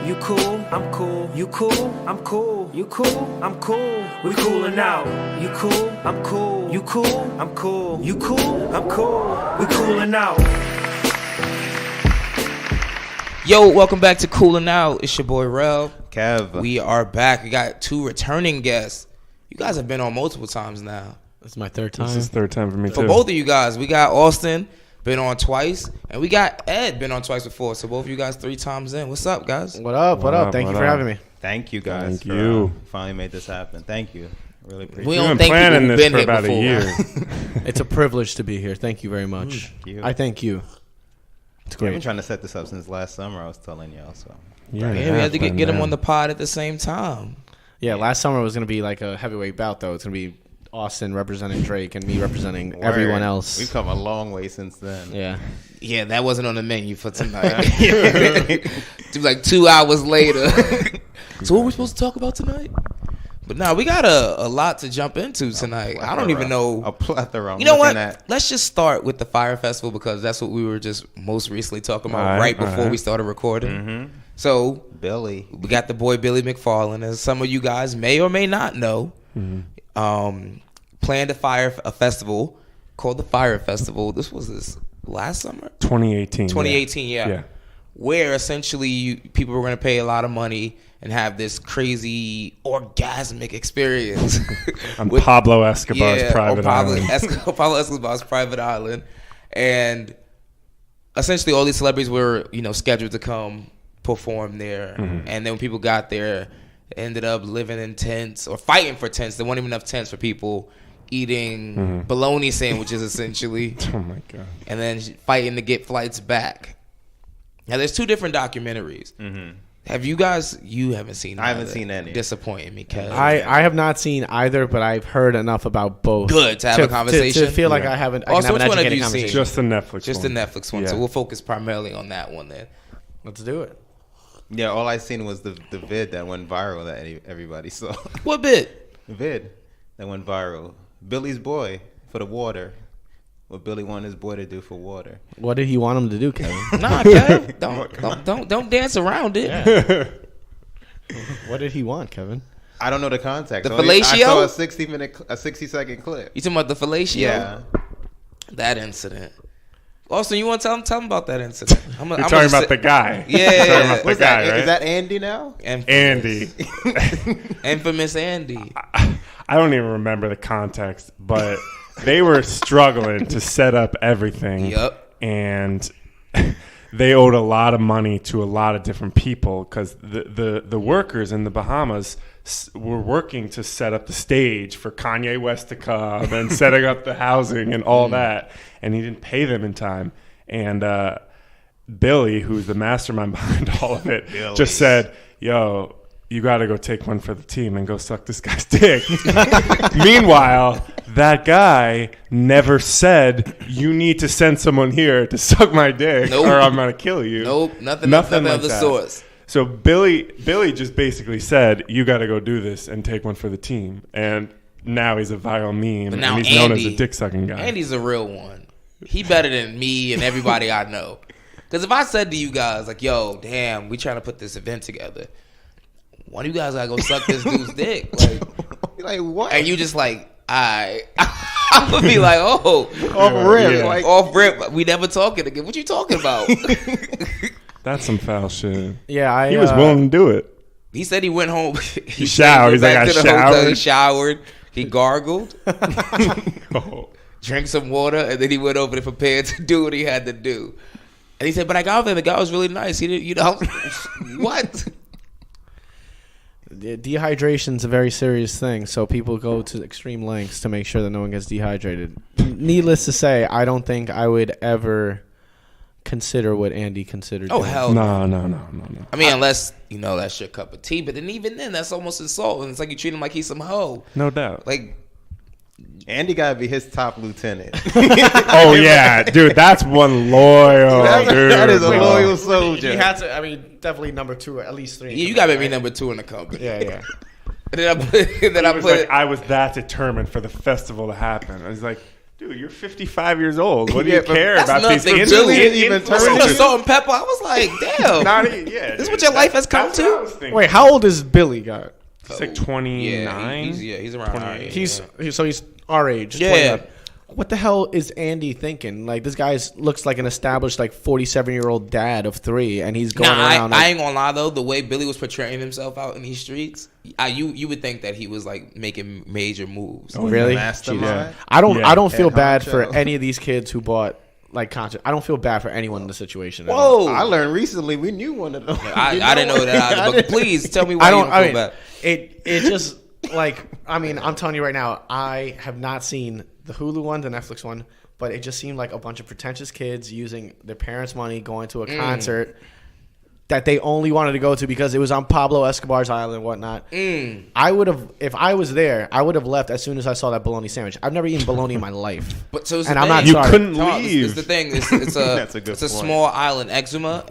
You cool, I'm cool. You cool, I'm cool. You cool, I'm cool. We coolin' out. You cool, I'm cool. You cool, I'm cool. You cool, I'm cool. We coolin' out. Yo, welcome back to Coolin' Out. It's your boy Rel. Kev. We are back. We got 2 returning guests. You guys have been on multiple times now. This is my third time. This is third time for me, too. For both of you guys, we got Austin, been on twice, and we got Ed, been on twice before. So both of you guys 3 times in. What's up, guys? What up? Thank you for having me. Thank you guys. Thank you. Finally made this happen. Thank you. Really appreciate We it. don't We've been thank planning people who've this been for here about before. a year. It's a privilege to be here. Thank you very much. Thank you. I thank you. It's I've been great. trying to set this up since last summer. I was telling y'all. So Yeah, Yeah, we had to get him on the pod at the same time. Yeah, last summer was going to be like a heavyweight bout, though. It's going to be Austin representing Drake and me representing everyone else. We've come a long way since then. Yeah. Yeah, that wasn't on the menu for tonight. It was like 2 hours later. So what are we supposed to talk about tonight? But no, we got a lot to jump into tonight. I don't even know. A plethora. I'm You know looking what? at. Let's just start with the Fire Festival because that's what we were just most recently talking about All right right, before all right. we started recording. Mm-hmm. So Billy. we got the boy Billy McFarland, as some of you guys may or may not know, planned a festival called the Fire Festival. This last summer? 2018. 2018, yeah. Where essentially people were going to pay a lot of money and have this crazy orgasmic experience. On Pablo Escobar's private island. Pablo Escobar's private island. And essentially all these celebrities were, scheduled to come perform there. Mm-hmm. And then when people got there, ended up living in tents or fighting for tents. There weren't even enough tents for people eating bologna sandwiches, essentially. Oh, my God. And then fighting to get flights back. Now, there's 2 different documentaries. Mm-hmm. Have you guys? You haven't seen. I haven't either. seen any. Disappointing me, Kev. I have not seen either, but I've heard enough about both. Good to have a conversation. To feel like Yeah. I haven't. I Also, can which have one an have educated you seen? conversation. Just the Netflix Just one. the Netflix one. Yeah. So we'll focus primarily on that one then. Let's do it. Yeah, all I seen was the vid that went viral that everybody saw. What bit? The vid that went viral. Billy's boy for the water. What Billy wanted his boy to do for water. What did he want him to do, Kevin? Nah, Kev. Don't dance around it. Yeah. What did he want, Kevin? I don't know the context. The I saw fellatio? a 60-second clip. You talking about the fellatio? Yeah. That incident. Austin, you want to tell him about that incident? I'm talking about the guy. Yeah. You're talking about the What's guy, that? right? Is that Andy now? Andy. Infamous Andy. I don't even remember the context, but they were struggling to set up everything. Yep. And they owed a lot of money to a lot of different people because the workers in the Bahamas were working to set up the stage for Kanye West to come and setting up the housing and all that. And he didn't pay them in time. And Billy, who's the mastermind behind all of it, just said, yo, you got to go take one for the team and go suck this guy's dick. Meanwhile, that guy never said, you need to send someone here to suck my dick or I'm going to kill you. Nope. Nothing like of the that. sorts. So Billy just basically said, you got to go do this and take one for the team. And now he's a viral meme But now and he's known as Andy- a dick-sucking guy. Andy's a real one. He better than me and everybody I know. Because if I said to you guys, like, yo, damn, we trying to put this event together. One of you guys gotta go suck this dude's dick. Like what? And you just like, I would be like, oh. Off rip. Yeah. Like, Off rip. We never talking again. What you talking about? That's some foul shit. Yeah, He was willing to do it. He said he went home. He showered. He's like, back I to the hotel, showered. He showered. He gargled. Oh. Drank some water, and then he went over and prepared to do what he had to do. And he said, but I got there. The guy was really nice. He didn't, what? Dehydration's a very serious thing, so people go to extreme lengths to make sure that no one gets dehydrated. Needless to say, I don't think I would ever consider what Andy considered. Oh, doing. hell No. I mean, unless, that's your cup of tea. But then even then, that's almost insulting. It's like you treat him like he's some hoe. No doubt. Like, Andy gotta be his top lieutenant. Oh, yeah. Dude, that's one loyal dude. That is a bro. loyal soldier. You had to. I mean, definitely number 2 or at least 3. you got to be number 2 in the company. Yeah. And then I put, I was that determined for the festival to happen. I was like, Dude, you're 55 years old. What do Yeah, you but care that's about these nothing. kids? Billy didn't even I saw turn the it. salt and pepper. I was like, damn. Yeah, This is dude, what your life has come that's what I to? was thinking. Wait, how old is Billy? Got He's like 29. He's around our age. he's yeah. he's our age. Yeah. 29. What the hell is Andy thinking? Like, this guy looks like an established, like, 47-year-old dad of 3, and he's going around. I ain't gonna lie though. The way Billy was portraying himself out in these streets, you would think that he was like making major moves. Oh, really? Mastermind. I don't Yeah. feel Head bad honcho. for any of these kids who bought like concert. I don't feel bad for anyone in the situation. Whoa! I learned recently we knew one of them. I didn't know that either. But please tell me why I you don't. don't feel bad. It just like, I mean, I'm telling you right now, I have not seen the Hulu one, the Netflix one, but it just seemed like a bunch of pretentious kids using their parents' money going to a concert that they only wanted to go to because it was on Pablo Escobar's island and whatnot. I would have, if I was there, I would have left as soon as I saw that bologna sandwich. I've never eaten bologna in my life. But so it's And the I'm thing. not You sorry. couldn't Charles, leave. It's the thing. It's a That's a good it's a point. small island. Exuma.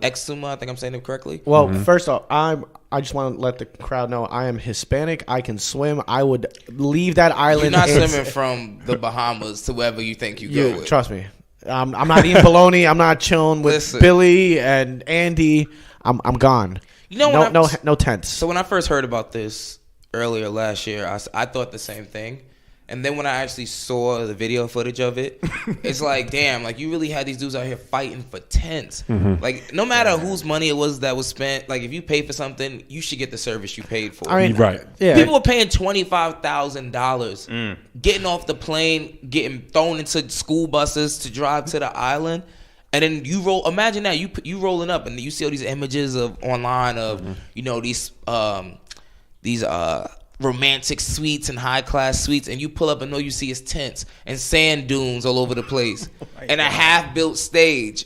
I think I'm saying it correctly. Well, first off, I just want to let the crowd know I am Hispanic. I can swim. I would leave that You're island. not It's- swimming from the Bahamas to wherever you think you go. With. Trust me. I'm not eating bologna. I'm not chilling with Listen. Billy and Andy. I'm gone. You know no, when no tents. So when I first heard about this earlier last year, I thought the same thing. And then when I actually saw the video footage of it, it's like, damn, like you really had these dudes out here fighting for tents. Like no matter whose money it was that was spent, like if you pay for something, you should get the service you paid for. I mean, Right. Yeah. People were paying $25,000, getting off the plane, getting thrown into school buses to drive to the island, and then you roll. Imagine that you rolling up and you see all these images of online of these romantic suites and high class suites, and you pull up and all you see is tents and sand dunes all over the place, and a half built stage.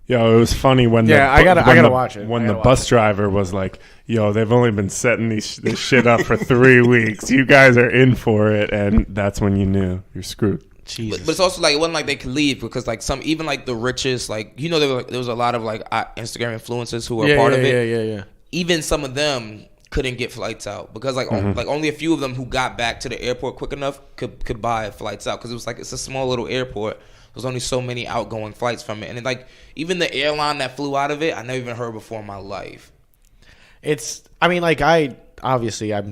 Yo, it was funny when I gotta watch it. When I the gotta bus driver was like, "Yo, they've only been setting this shit up for 3 weeks. You guys are in for it," and that's when you knew you're screwed. Jesus. But it's also like it wasn't like they could leave because like some even like the richest like there was a lot of like Instagram influencers who were part of it. Yeah. Even some of them couldn't get flights out because like like only a few of them who got back to the airport quick enough could buy flights out because it was like it's a small little airport. There's only so many outgoing flights from it, and like even the airline that flew out of it, I never even heard before in my life. I mean, like I'm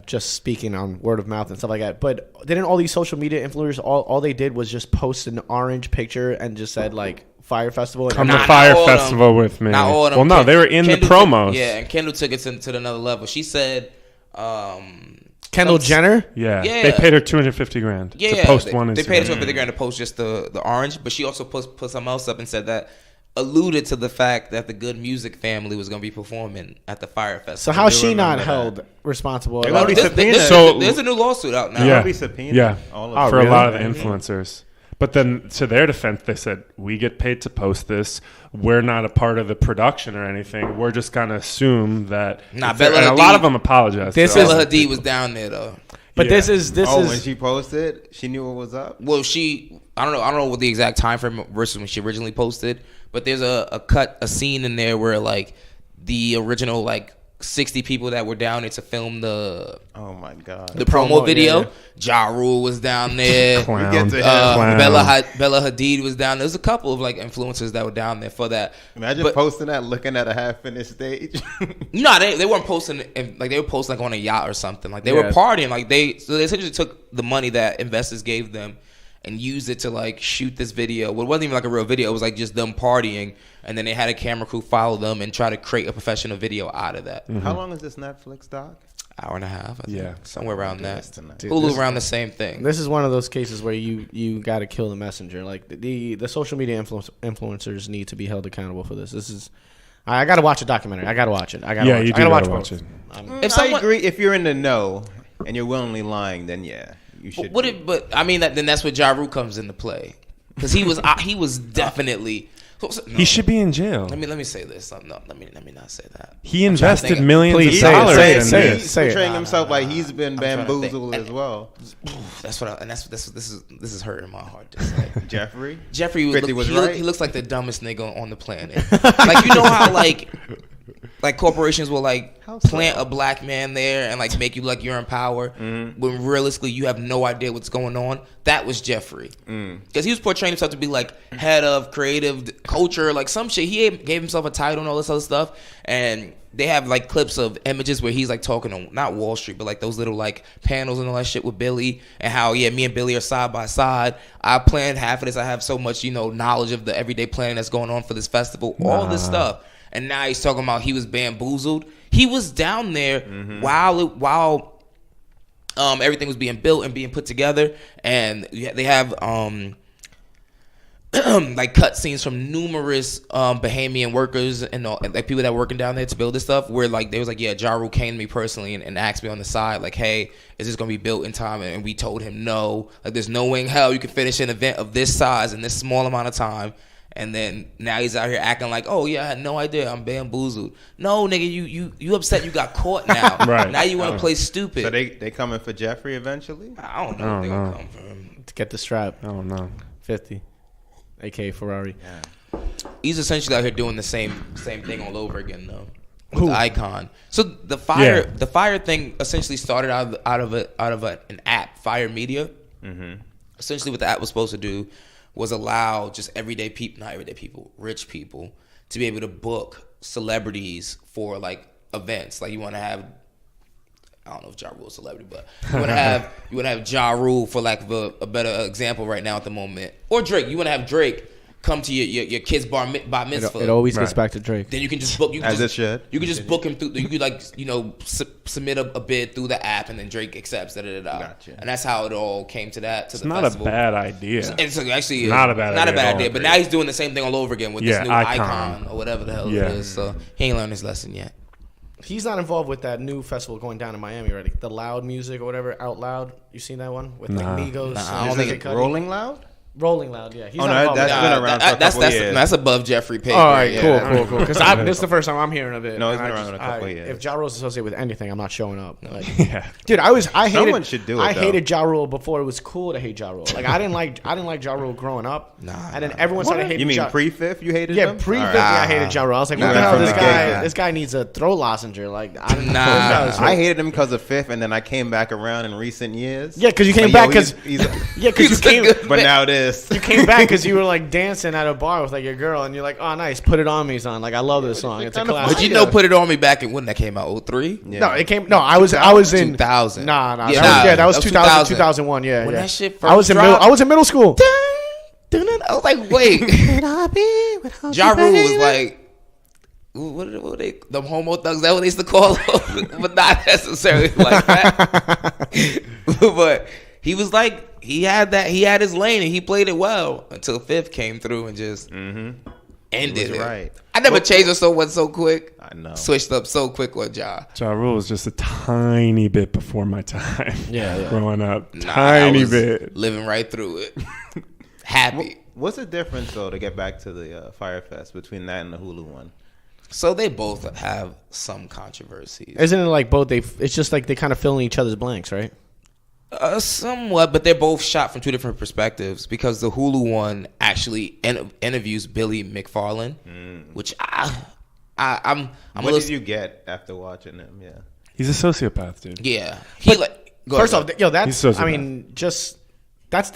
just speaking on word of mouth and stuff like that. But didn't all these social media influencers all they did was just post an orange picture and just said like Fire Festival? And Come Nah, to not Fire all of them. Festival with me. Not all of them. Well, no, they were in the Kendall promos. and Kendall took it to another level. She said, Kendall Jenner. Yeah. Yeah. They paid her $250,000 to post one. They paid her Instagram. $250,000 to post just the orange, but she also put something else up and said that alluded to the fact that the Good Music family was going to be performing at the Fire Festival. So how's she not remember held responsible? They at will all? be There's, subpoenaed. there's a new lawsuit out now. Yeah. be subpoenaed. Yeah. All Oh, of for really? a lot of the influencers. But then to their defense, they said, we get paid to post this. We're not a part of the production or anything. We're just going to assume that. Nah, it's there. Bella And a lot Hadid- of them apologized. This to is- us. Bella Hadid was down there though. But Yeah. this is when she posted, she knew what was up. Well, I don't know what the exact time frame versus when she originally posted, but there's a scene in there where like the original like 60 people that were down there to film the Oh my god. promo video. yeah. Ja Rule was down there. Clown. We get to him. Clown. Bella Hadid was down there. There's a couple of like influencers that were down there for that. Imagine But- posting that, looking at a half-finished stage. No, they weren't posting like they were posting like on a yacht or something. Like they Yeah. were partying. Like they essentially took the money that investors gave them and used it to like shoot this video. Well, it wasn't even like a real video. It was like just them partying, and then they had a camera crew follow them and try to create a professional video out of that. How long is this Netflix doc? Hour and a half, I think. Yeah. Somewhere around that. tonight. Hulu around the same thing. This is one of those cases where you got to kill the messenger. Like the social media influencers need to be held accountable for this. This is. I got to watch a documentary. I got to watch it. I got to Yeah, watch you it. do I gotta gotta watch both. it. If someone- I agree. If you're in the know and you're willingly lying, then yeah, you should. But I mean, then that's where Ja Rule comes into play because he was definitely. No, He should be in jail. Let me say this. No, let me not say that. He I'm trying to invested think- millions Please of say it, dollars say it, in say it. this. He's Say it. portraying himself like he's been trying to think. bamboozled as well. That's what. This is hurting my heart to say. Jeffrey. Jeffrey 50 was right. he looks like the dumbest nigga on the planet. Like you know how like like corporations will like How so? plant a black man there and like make you like you're in power when realistically you have no idea what's going on. That was Jeffrey, because he was portraying himself to be like head of creative culture, like some shit. He gave himself a title and all this other stuff, and they have like clips of images where he's like talking on not Wall Street, but like those little like panels and all that shit with Billy, and how me and Billy are side by side. I planned half of this. I have so much knowledge of the everyday planning that's going on for this festival, all this stuff. And now he's talking about he was bamboozled. He was down there while everything was being built and being put together. And they have like cut scenes from numerous Bahamian workers and like people that were working down there to build this stuff. Where like they was like, ja Rule came to me personally and asked me on the side like, hey, is this gonna be built in time? And we told him no. Like there's no way in hell you can finish an event of this size in this small amount of time. And then now he's out here acting like, oh yeah, I had no idea, I'm bamboozled. No, nigga, you upset you got caught now. Right. Now you want to play stupid. So they coming for Jeffrey eventually? I don't know if they're gonna come for him. To get the strap. I don't know. 50. A.K.A. Ferrari. Yeah. He's essentially out here doing the same thing all over again though. With Icon. So the fire thing essentially started out of an app, Fire Media. Essentially what the app was supposed to do was allow just rich people to be able to book celebrities for like events. Like you want to have, I don't know if Ja Rule is a celebrity, but you want to have Ja Rule for lack of a better example right now at the moment, or Drake. You want to have Drake come to your kid's bar mitzvah. It always gets back to Drake. Then you can just book. You can As just, it should. You can just book him through. You could like submit a bid through the app, and then Drake accepts. Gotcha. And that's how it all came to that. To It's the not festival. a bad idea. It's actually not a bad idea at all. But now he's doing the same thing all over again with this new icon or whatever the hell Yeah. it is. So he ain't learned his lesson yet. He's not involved with that new festival going down in Miami already. The Loud music or whatever, Out Loud. You seen that one with like Migos? I don't think Kid Cudi? Rolling Loud? Rolling Loud, yeah. He's Oh, not no, involved with that's that. been around for a couple years. That's above Jeffrey Page. All right, yeah. cool. Because this is the first time I'm hearing of it. No, it's And been I around just- a couple years. If Ja Rule's associated with anything, I'm not showing up. Like, Yeah. dude, I hated. Someone should do it, I though. hated Ja Rule before it was cool to hate Ja Rule. Like I didn't like Ja Rule growing up. And then everyone started hating. You mean Ja- pre-fifth you hated Yeah, him? pre-50, All I hated Ja Rule. I was like, what Nah, the hell? from This the guy, get-go. this guy needs a throat lozenger. Like, I don't know. Nah. I hated him because of fifth, and then I came back around in recent years. Yeah, because you came Like, back yo, because He's you came. good. But now this. You came back because you were like dancing at a bar with like your girl, and you're like, "Oh, nice, Put It On Me's on." Like, I love this song. It's a kinda classic. But you know, Put It On Me back in when that came out, 03? Yeah. No, it came. No, I was in 2000. Nah. Yeah, That was 2000, 2000. 2001. Yeah, When yeah. that shit I was first in dropped. I was in middle school. I was like, wait. Ja Rule was like, what they, the homo thugs, that what they used to call them? But not necessarily like that. But he was like, he had his lane and he played it well until Fifth came through and just ended was it. right. I never changed up so much so quick. I know. Switched up so quick on Ja. Ja Rule was just a tiny bit before my time. Yeah. Growing up, Nah, I tiny was bit. living right through it. Happy. What's the difference, though, to get back to the Firefest between that and the Hulu one? So they both have some controversies. Isn't it like both? It's just like they kind of fill in each other's blanks, right? Somewhat, but they're both shot from two different perspectives because the Hulu one actually interviews Billy McFarland, which I'm What did you get after watching him? Yeah. He's a sociopath, dude. Yeah, he like go First ahead. off, yo, that's. He's so I mean, just that's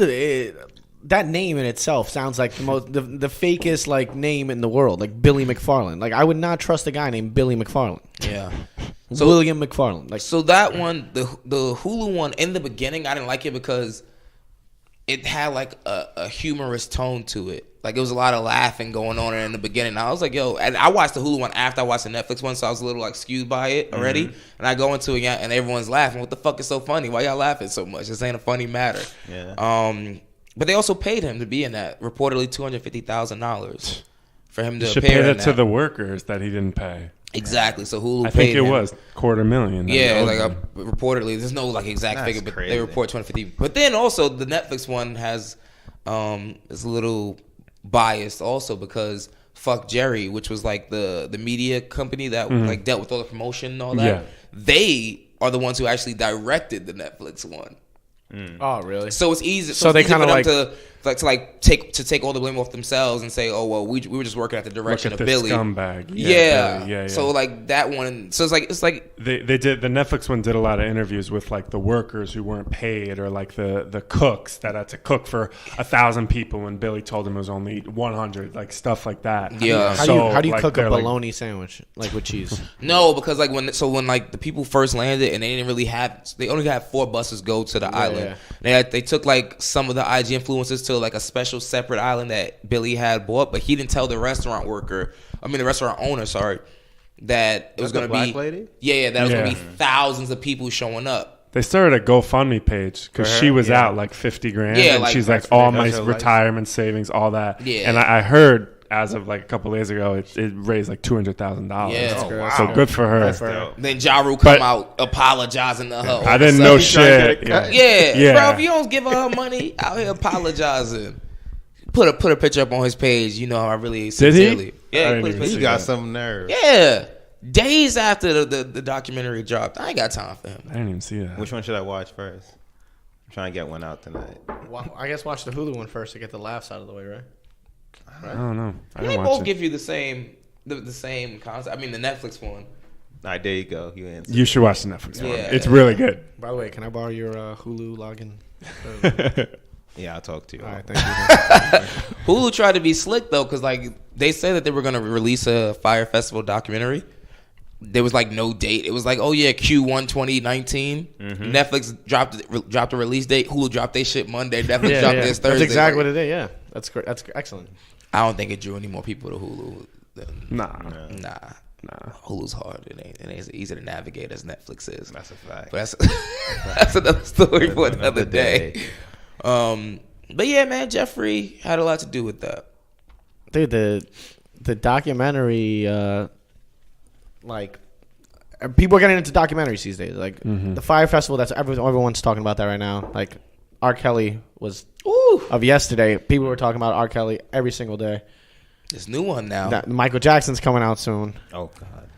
that name in itself sounds like the fakest like name in the world, like Billy McFarland. Like I would not trust a guy named Billy McFarland. Yeah. William McFarland. Like So that one, the Hulu one, in the beginning, I didn't like it because it had like a humorous tone to it. Like it was a lot of laughing going on in the beginning. I was like, yo, and I watched the Hulu one after I watched the Netflix one, so I was a little like skewed by it already. And I go into it and everyone's laughing. What the fuck is so funny? Why y'all laughing so much? This ain't a funny matter. Yeah. But they also paid him to be in that. Reportedly $250,000 for him to You should appear pay in that to that. the workers that he didn't pay. Exactly. So Hulu I paid think it him. was $250,000. that he Yeah, owed like them. reportedly, there's no like exact That's figure, but crazy. they report 250. But then also the Netflix one has is a little biased also because Fuck Jerry, which was like the media company that like dealt with all the promotion and all that. Yeah. They are the ones who actually directed the Netflix one. oh really? So it's easy. So it's they easy kinda for them like- to to take all the blame off themselves and say, oh well, we were just working at the direction Look of at this Billy. scumbag. Yeah. Billy. Yeah. So like that one. So it's like they did, the Netflix one did a lot of interviews with like the workers who weren't paid, or like the cooks that had to cook for 1,000 people when Billy told them it was only 100, like stuff like that. Yeah. How do you like, cook a they're like- bologna sandwich like with cheese? no, because like when like the people first landed and they only had 4 buses go to the island. They took like some of the IG influencers to like a special separate island that Billy had bought, but he didn't tell the restaurant owner, sorry, that it was going to be black lady? Yeah, that was going to Yeah. be thousands of people showing up. They started a GoFundMe page because she was out like 50 grand. Yeah, and like, she's like, that's all for my her life. retirement savings, all that. Yeah. And I heard as of like a couple days ago, it raised like $200,000. Yeah. Oh, wow. So good for her. That's dope. Then Ja Rule But- come out apologizing to her. I didn't know He's trying to shit. get a Yeah. cut. Yeah, bro, if you don't give her money, out here apologizing. Put a picture up on his page. You know how I really Did he? sincerely. I Yeah, didn't put a even picture. see He got that. some nerve. Yeah, days after the documentary dropped. I ain't got time for him. I didn't even see that. Which one should I watch first? I'm trying to get one out tonight. Well, I guess watch the Hulu one first to get the laughs out of the way, right? I don't know. I They didn't both watch it. give you the same concept. I mean, the Netflix one. All right, there you go. You answered. You should watch the Netflix one. Yeah. It's really good. By the way, can I borrow your Hulu login? Yeah, I'll talk to you. All right, thank you. Hulu tried to be slick though, because like they said that they were gonna release a Fire Festival documentary. There was like no date. It was like, oh yeah, Q1 2019. Netflix dropped a release date. Hulu dropped their shit Monday. Netflix dropped theirs Thursday. That's exactly what Like, it is. Yeah, that's great. That's excellent. I don't think it drew any more people to Hulu. Nah. Nah. Hulu's hard. It ain't as easy to navigate as Netflix is. That's a fact. But that's another story for another day. But yeah, man, Jeffrey had a lot to do with that. Dude, the documentary, like, people are getting into documentaries these days. Like, the Fire Festival, that's everyone's talking about that right now. Like, R. Kelly was of yesterday. People were talking about R. Kelly every single day. This new one now. Michael Jackson's coming out soon. Oh God.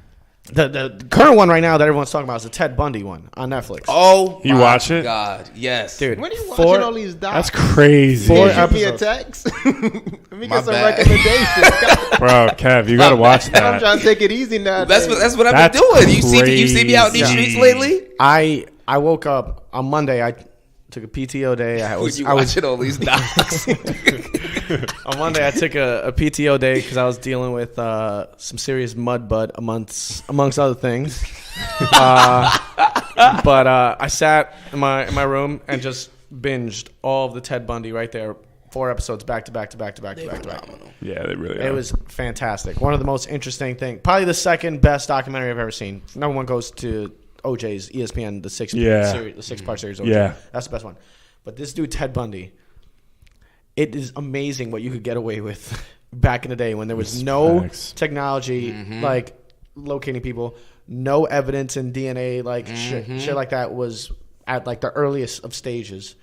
The current one right now that everyone's talking about is the Ted Bundy one on Netflix. Oh, You my watch it? God, yes, Dude, When are you watching all these docs? That's crazy. Four Shoot me a episodes. text. Let me My get some bad. recommendations. Bro, Kev, you gotta watch I'm that. trying to take it easy now. That's what I've That's been doing. You see me out in these crazy. streets lately. I woke up on Monday. I took a PTO day. I was watching all these docs. on Monday. I took a PTO day because I was dealing with some serious mud butt amongst other things. But I sat in my room and just binged all of the Ted Bundy right there. 4 episodes back to back to back to back to back to back. Yeah, they really It are. was fantastic. One of the most interesting things. Probably the second best documentary I've ever seen. Number one goes to OJ's ESPN, the 6-part series. OJ. Yeah. That's the best one. But this dude, Ted Bundy, it is amazing what you could get away with back in the day when there was no Facts. technology, like locating people, no evidence in DNA, like shit like that was at like the earliest of stages.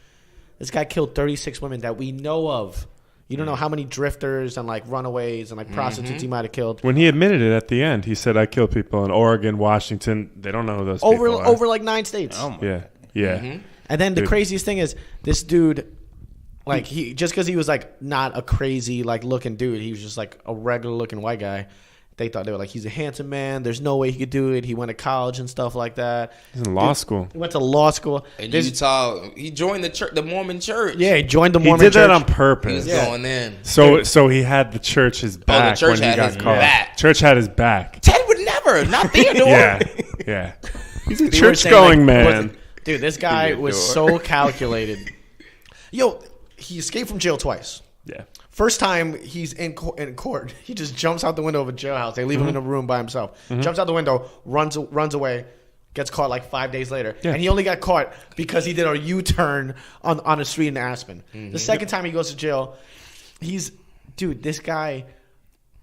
This guy killed 36 women that we know of. You don't know how many drifters and like runaways and like prostitutes he might have killed. When he admitted it at the end, he said, "I killed people in Oregon, Washington. They don't know who those people are." Over like 9 states. Oh my. Yeah, yeah. And then the Dude. craziest thing is this dude, like he just because he was like not a crazy like looking dude, he was just like a regular looking white guy. They thought they were like, he's a handsome man. There's no way he could do it. He went to college and stuff like that. He's in law school. He went to law school. In There's- Utah, he joined the church, the Mormon church. Yeah, he joined the He Mormon did that church. on He was purpose. going in. So he had the church's back church when he had got his caught. back. Church had his back. Ted would never, not Theodore. Yeah, yeah. He's a They were church saying, going like, man. Dude, this guy was so calculated. Yo, he escaped from jail twice. Yeah. First time he's in court, he just jumps out the window of a jailhouse. They leave him in a room by himself. Jumps out the window, runs away, gets caught like 5 days later. Yeah. And he only got caught because he did a U-turn on a street in Aspen. The second time he goes to jail, this guy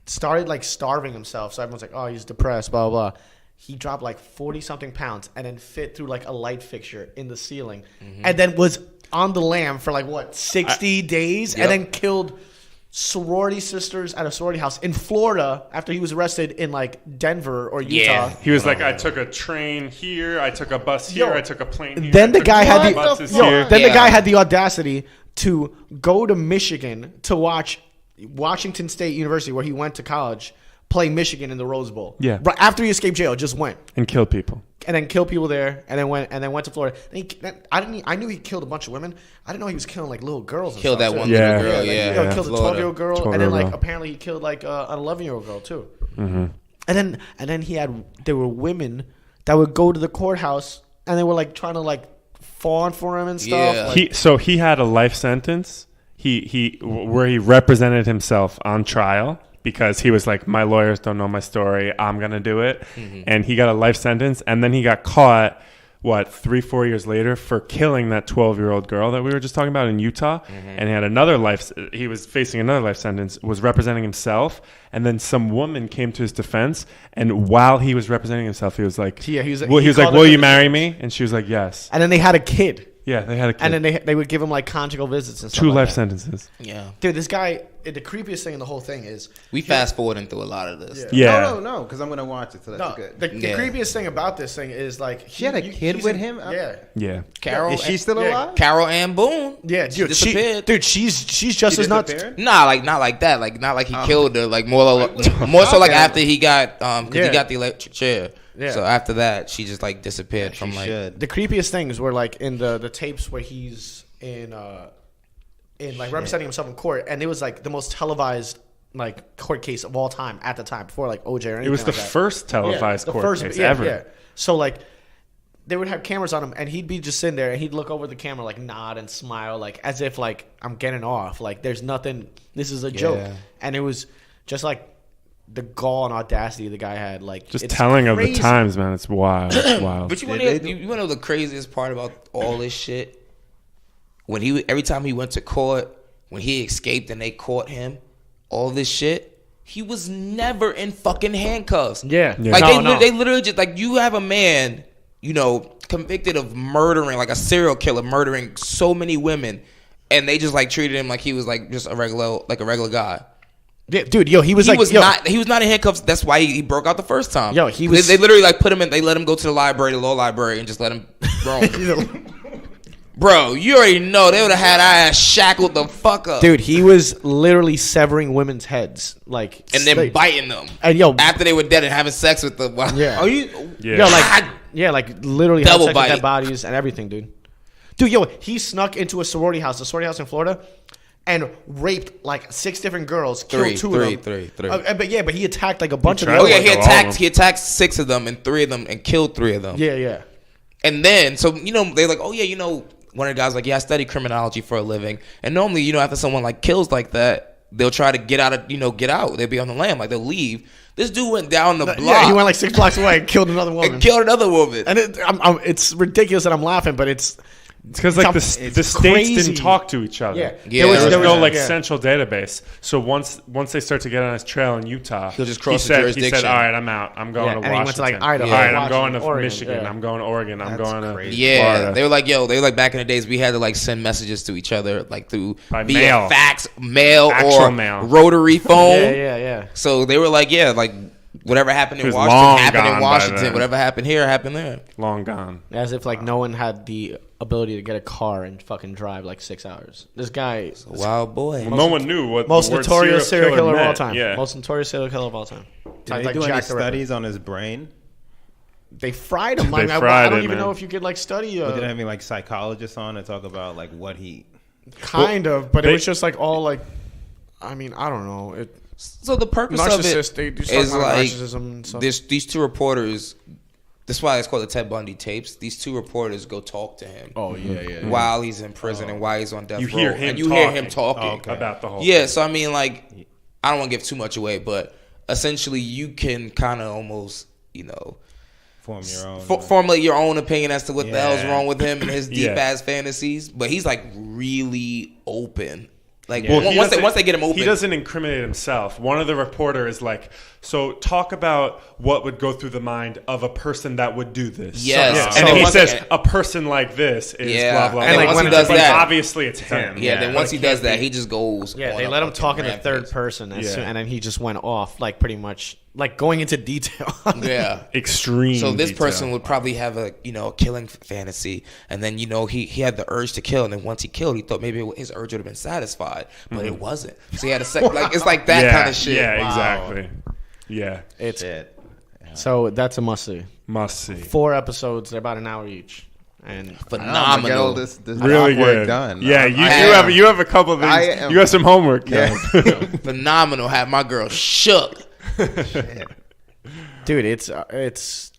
started like starving himself. So everyone's like, oh, he's depressed, blah, blah, blah. He dropped like 40-something pounds and then fit through like a light fixture in the ceiling. And then was on the lam for like, 60 days? Yep. And then killed sorority sisters at a sorority house in Florida after he was arrested in like Denver or Utah. Yeah. He was like, I took a train here, I took a bus here, Yo, I took a plane here. Then I the took guy two had buses the here. then Yeah. the guy had the audacity to go to Michigan to watch Washington State University, where he went to college, play Michigan in the Rose Bowl. Yeah. Right after he escaped jail, just went And kill people. and then killed people there, and then went to Florida. I knew he killed a bunch of women. I didn't know he was killing like little girls. And Killed stuff, that too. one Yeah. little girl. Like, Yeah, you know, killed a Florida. 12-year-old girl, and then 12-year-old like girl. apparently he killed like an 11-year-old girl too. Mm-hmm. And then there were women that would go to the courthouse and they were like trying to like fawn for him and stuff. Yeah. Like, He had a life sentence. Where he represented himself on trial because he was like, my lawyers don't know my story. I'm gonna do it, and he got a life sentence. And then he got caught. 3-4 years later for killing that 12-year-old girl that we were just talking about in Utah, and he had another life. He was facing another life sentence. Was representing himself, and then some woman came to his defense. And while he was representing himself, he was like, Yeah, he was like, called "Will her you the- marry me?" And she was like, "Yes." and then they had a kid. Yeah, they had a kid. And then they would give him like conjugal visits and stuff. 2 like life that. sentences. Yeah. Dude, this guy, the creepiest thing in the whole thing is We fast forwarding through a lot of this. Yeah. No, because I'm gonna watch it. So that's no. good. The Yeah. creepiest thing about this thing is like She had a kid with him? Yeah, Yeah. Carol, Is she still Yeah. alive? Carol Ann Boone. yeah, She dude. disappeared. She's just She as nuts. disappeared? Nah, like not like that. Like not like he killed her. Like more so like Okay. after he got because Yeah. he got the electric chair. Yeah. So after that, she just like disappeared from She like. should. The creepiest things were like in the tapes where he's in like representing himself in court, and it was like the most televised like court case of all time at the time before like OJ or anything. It was the like that. first televised the court first- case yeah, ever. Yeah. So like they would have cameras on him, and he'd be just sitting there, and he'd look over the camera, like nod and smile, like as if like I'm getting off, like there's nothing. This is a joke, Yeah. and it was just like the gall and audacity the guy had. Like Just it's telling of the crazy. times, man. It's wild. It's wild. But you want They to do- you want to know the craziest part about all this shit? When every time he went to court, when he escaped and they caught him, all this shit, he was never in fucking handcuffs. Yeah. Yeah. Like No. they literally just like you have a man, convicted of murdering, like a serial killer, murdering so many women, and they just like treated him like he was like just a regular guy. Yeah, dude, he was He like, was not in handcuffs. That's why he broke out the first time. Yo, he was- They literally like put him in. They let him go to the library, the law library, and just let him roam. Bro, you already know they would have had our ass shackled the fuck up, Dude, he was literally severing women's heads, like, and then biting them. And yo, After they were dead and having sex with them. Yeah. Are you? Yeah. like literally had Double sex with bite. dead bodies and everything, dude. Dude, yo, he snuck into a sorority house in Florida, and raped like 6 different girls, killed 2 of them. Three. But he attacked like a bunch of tried them. Oh yeah, Like all of them. he attacked 6 of them and 3 of them and killed 3 of them. Yeah. And then, so, they're like, oh, yeah, one of the guys like, yeah, I study criminology for a living. And normally, after someone like kills like that, they'll try to get out. They'll be on the lam, like they'll leave. This dude went down the block. Yeah, he went like 6 blocks away and killed another woman. and killed another woman. And it's ridiculous that I'm laughing, but it's because like the it's states crazy. didn't talk to each other. Yeah. There was no like yeah. central database. So once they start to get on his trail in Utah, He'll just cross he the said, jurisdiction. all right, I'm out. I'm going to and he Washington. went to, like, Idaho, All right, I'm Washington, going to Oregon, Michigan. yeah. I'm going to Oregon. I'm That's going to crazy. Yeah, Florida. they were like back in the days we had to like send messages to each other like through By via mail. fax, mail, Actual or mail. rotary phone. yeah. So they were like, yeah, like whatever happened He in was Washington long happened gone in by Washington. then. Whatever happened here happened there. long gone. As if like no one had the ability to get a car and fucking drive like 6 hours. This guy, Wild boy. Well, no one knew what most the word notorious serial killer of all meant. time. Yeah. Most notorious serial killer of all time. Did they do any studies on his brain? They fried him. They Like, I fried don't it, even man. know if you could like study. Or did they have any like psychologists on to talk about like what he? Kind of, but it they- was just like all like. I mean, I don't know. It, So the purpose of narcissist. it They do is something like like narcissism and stuff. these 2 reporters. That's why it's called the Ted Bundy tapes. These 2 reporters go talk to him. Oh yeah. While he's in prison and while he's on death You row, hear him and you hear talking. him talking Oh, okay. about the whole. Yeah, so I mean, like, I don't want to give too much away, but essentially, you can kind of almost, Form your own. formulate your own opinion as to what the hell's Yeah. wrong with him and his deep Yeah. ass fantasies. But he's like really open. Like Well, he once doesn't- they get him open, he doesn't incriminate himself. One of the reporters like, so talk about what would go through the mind of a person that would do this. Yes. So, So and then he once says again- a person like this is Yeah. blah blah. And blah. like, once he does but that- obviously it's him. Yeah, then But once it he does can't that, be- he just goes. Yeah, on they a let him fucking talk in the rampage. third person, Yeah. and then he just went off, like pretty much like going into detail. Yeah. Extreme. So this detail. person would probably have a a killing fantasy, and then he had the urge to kill, and then once he killed, he thought maybe his urge would have been satisfied, but it wasn't. So he had a like it's like that kind of shit. Yeah, exactly. Yeah, It's Shit. so that's a must see. must see. 4 episodes, they're about an hour each, and I'm gonna get Phenomenal. all this Really work good. done. Yeah, you have a couple of I things. am- You have some homework. Yeah. Phenomenal. Had my girl shook. dude, it's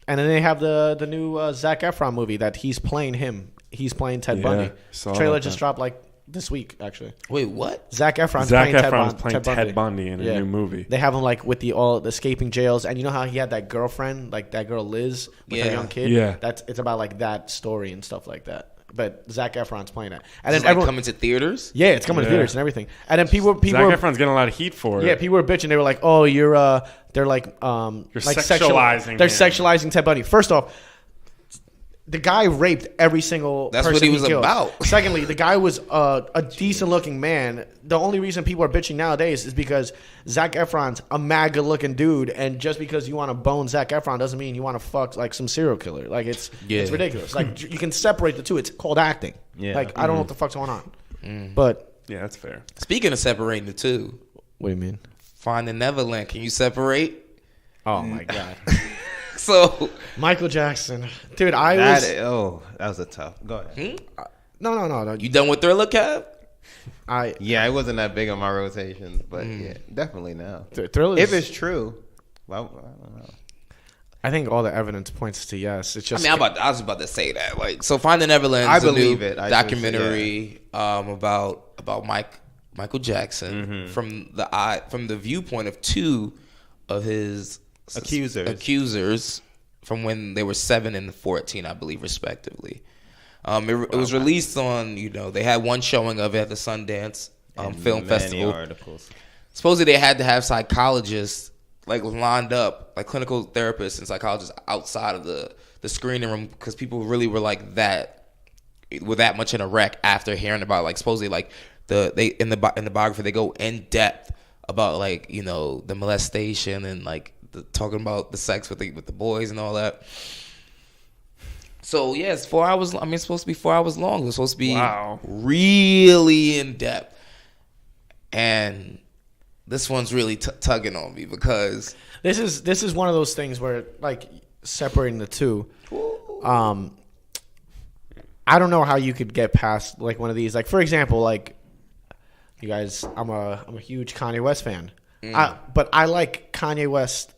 and then they have the new Zac Efron movie that he's playing him. He's playing Ted Yeah, Bundy. saw Trailer about just that. dropped like this week actually. Wait, what? Zac Efron's Zac playing Efron's playing Ted Ted Bundy in a new movie. They have him like with the escaping jails, and you know how he had that girlfriend, like that girl Liz with her Yeah. young kid. Yeah. It's about like that story and stuff like that. But Zac Efron's playing it, and Is then it like everyone, coming to theaters? yeah, it's coming to Yeah. theaters and everything. And then people Zac were, Efron's getting a lot of heat for it. yeah, people were bitching. They were like, "Oh, they're like like sexualizing They're him. sexualizing Ted Bundy." First off, the guy raped every single That's person what he was killed. about. Secondly, the guy was a decent looking man. The only reason people are bitching nowadays is because Zac Efron's a mad good looking dude, and just because you want to bone Zac Efron doesn't mean you want to fuck like some serial killer. Like it's ridiculous. Like you can separate the two. It's called acting. Yeah. Like I don't know what the fuck's going on. But Yeah, that's fair. Speaking of separating the two, what do you mean? Finding Neverland. Can you separate? Oh my god. So Michael Jackson, dude. That was a tough. Go ahead. No. you done with Thriller, Cap? Yeah, it wasn't that big on my rotations, but yeah, definitely now. Thriller. If it's true, well, I don't know. I think all the evidence points to yes. It's just. I was about to say that. Like, so Finding Neverland I is a new believe it. I documentary about Michael Jackson from the viewpoint of 2 of his accusers from when they were 7 and 14, I believe, respectively. It was released on, they had one showing of it at the Sundance Film Festival. Articles. Supposedly they had to have psychologists like lined up, like clinical therapists and psychologists outside of the screening room because people really were like that much in a wreck after hearing about like supposedly like in the biography they go in depth about like the molestation and like talking about the sex with the boys and all that. So yeah, it's 4 hours. I mean, it's supposed to be 4 hours long. It was supposed to be really in depth, and this one's really tugging on me because this is one of those things where like separating the two. I don't know how you could get past like one of these. Like for example, like you guys, I'm a huge Kanye West fan, but I like Kanye West,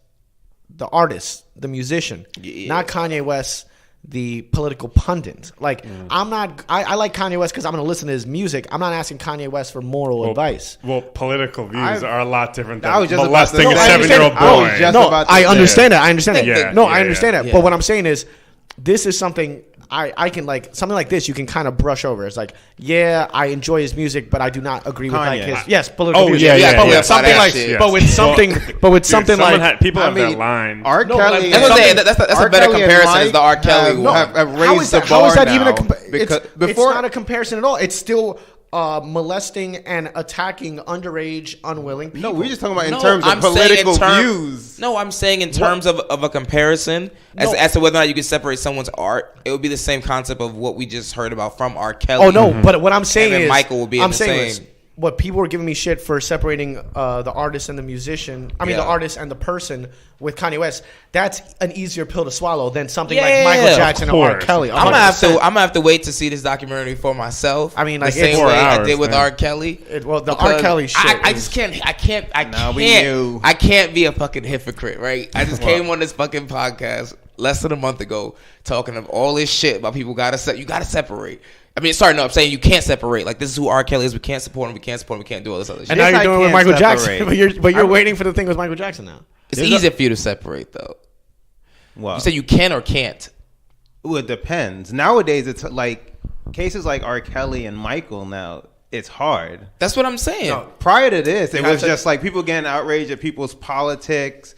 the artist, the musician, not Kanye West, the political pundit. Like I'm not. I like Kanye West because I'm going to listen to his music. I'm not asking Kanye West for moral advice. Well, political views are a lot different than I was just molesting about to a say- 7-year-old I was boy. just No, about to I say- understand that. I understand that. Yeah, No, yeah, I understand yeah. that. But what I'm saying is, this is something I can like something like this. You can kind of brush over. It's like, yeah, I enjoy his music, but I do not agree with like Kanye. his political Oh, views. yeah, yeah, But yeah. with something That like, shit. but with something, but with something Someone like, people have I mean, that line. R. No, but Kelly. that's what I'm saying. That's R. a better Kelly and comparison as the R. Mike Kelly have, one. have how raised is the that? bar How is that now even a because it's before not a comparison at all. It's still molesting and attacking underage, unwilling people. no, we're just talking about in No, terms of I'm saying political views. No, I'm saying in terms of a comparison as to whether or not you can separate someone's art. It would be the same concept of what we just heard about from R. Kelly. Oh no, but what I'm saying And then is, Michael will be in I'm the saying same. is, what people were giving me shit for separating the artist and the musician. I mean, Yeah. the artist and the person with Kanye West. That's an easier pill to swallow than something Yeah, like Michael of Jackson or R. course. Kelly. I'm gonna 100%. have to wait to see this documentary for myself. I mean, like, the same it's way 4 I hours, did with man. R. Kelly. Well, the Because R. Kelly shit. I is- just can't. Now we knew. I can't be a fucking hypocrite, right? I just came on this fucking podcast less than a month ago talking of all this shit about people you gotta separate. I mean, sorry, no, I'm saying you can't separate. Like, this is who R. Kelly is. We can't support him. We can't support him. We can't do all this other shit. And now This you're I doing it with can't Michael Jackson, separate. but you're waiting for the thing with Michael Jackson now. It's easier for you to separate, though. well, You say you can or can't. well, it depends. Nowadays, it's like cases like R. Kelly and Michael. Now it's hard. That's what I'm saying. No, prior to this, it have was to- just like people getting outraged at people's politics.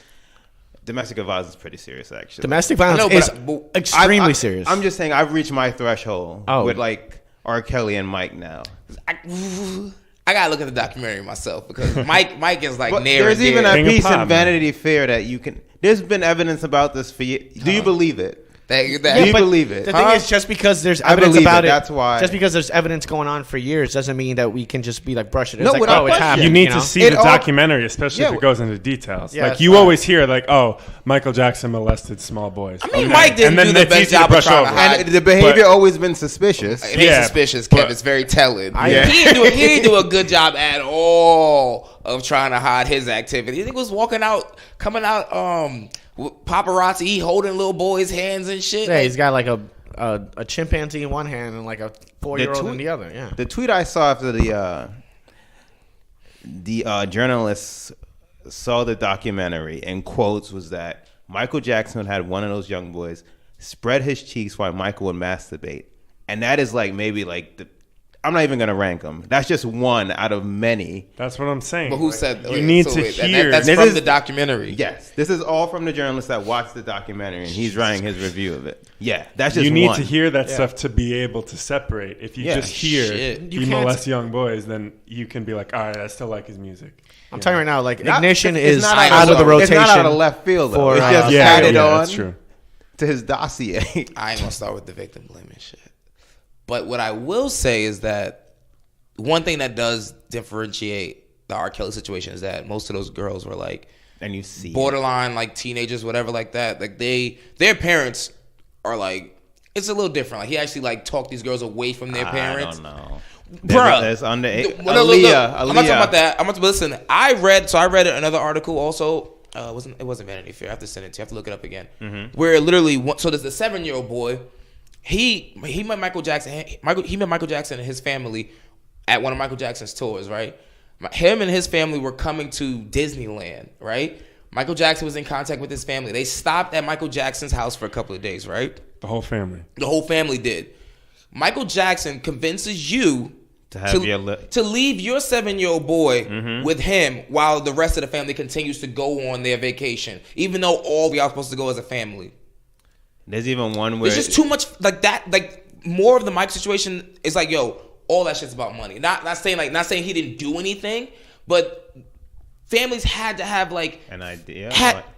Domestic violence is pretty serious, actually. Domestic violence I know, is but extremely serious. I'm just saying I've reached my threshold Oh. with like R. Kelly and Mike now. I I gotta look at the documentary myself because Mike is like But near. there's and even dear. a King of piece pop, in man. Vanity Fair that you can. There's been evidence about this for you. Do you believe it? that Do you but believe it? The thing is, just because there's I evidence believe about it, it, that's why. Just because there's evidence going on for years doesn't mean that we can just be like brush it. It's No, like, without oh, it's question. happening. You need know? to see It the all- documentary, especially Yeah, if it goes into details. Yeah, like that's you right. always hear, like, "Oh, Michael Jackson molested small boys." I mean, Mike didn't And then do the it's best easy to job of brush trying to over. hide. And the behavior But- always been suspicious. It ain't Yeah, suspicious, but- Kev. It's very telling. Yeah. He didn't do a good job at all of trying to hide his activity. He was walking out, coming out, with paparazzi, he holding little boys' hands and shit. Yeah, Like, he's got like a chimpanzee in one hand and like a 4-year-old in tweet- the other. Yeah. The tweet I saw after the journalists saw the documentary in quotes was that Michael Jackson had one of those young boys spread his cheeks while Michael would masturbate, and that is like maybe like the. I'm not even gonna rank them. That's just one out of many. That's what I'm saying. but who Like, said you need to that- hear? That's This from is- the documentary. Yes, this is all from the journalist that watched the documentary, and he's writing his review of it. Yeah, that's just you need one. to hear that stuff to be able to separate. If you Yeah. just hear Shit. he You can't- molests young boys, then you can be like, all right, I still like his music. I'm telling you right now, like Not- Ignition it's is not out of the rotation. It's not out of left field though. for, It's just Yeah, added yeah, on that's true. to his dossier. I ain't gonna start with the victim blaming shit. But what I will say is that one thing that does differentiate the R. Kelly situation is that most of those girls were like And you see, borderline, like teenagers, whatever, like that. Like their parents are like, it's a little different. Like he actually like talked these girls away from their parents. I don't know. Bruh. There's under Well, look, Aaliyah. I'm not talking about that. I'm not. Listen, I read another article also. It wasn't Vanity Fair. I have to send it to you. I have to look it up again. Where literally, so there's a 7-year-old boy. He met Michael Jackson. He met Michael Jackson and his family at one of Michael Jackson's tours. Right, him and his family were coming to Disneyland. Right, Michael Jackson was in contact with his family. They stopped at Michael Jackson's house for a couple of days. Right, The whole family. the whole family did. Michael Jackson convinces you To have your to leave your 7-year-old boy with him while the rest of the family continues to go on their vacation, even though all we are supposed to go as a family. There's even one where There's just too much like that. Like more of the Mike situation is like, yo, all that shit's about money. Not saying he didn't do anything, but families had to have like an idea.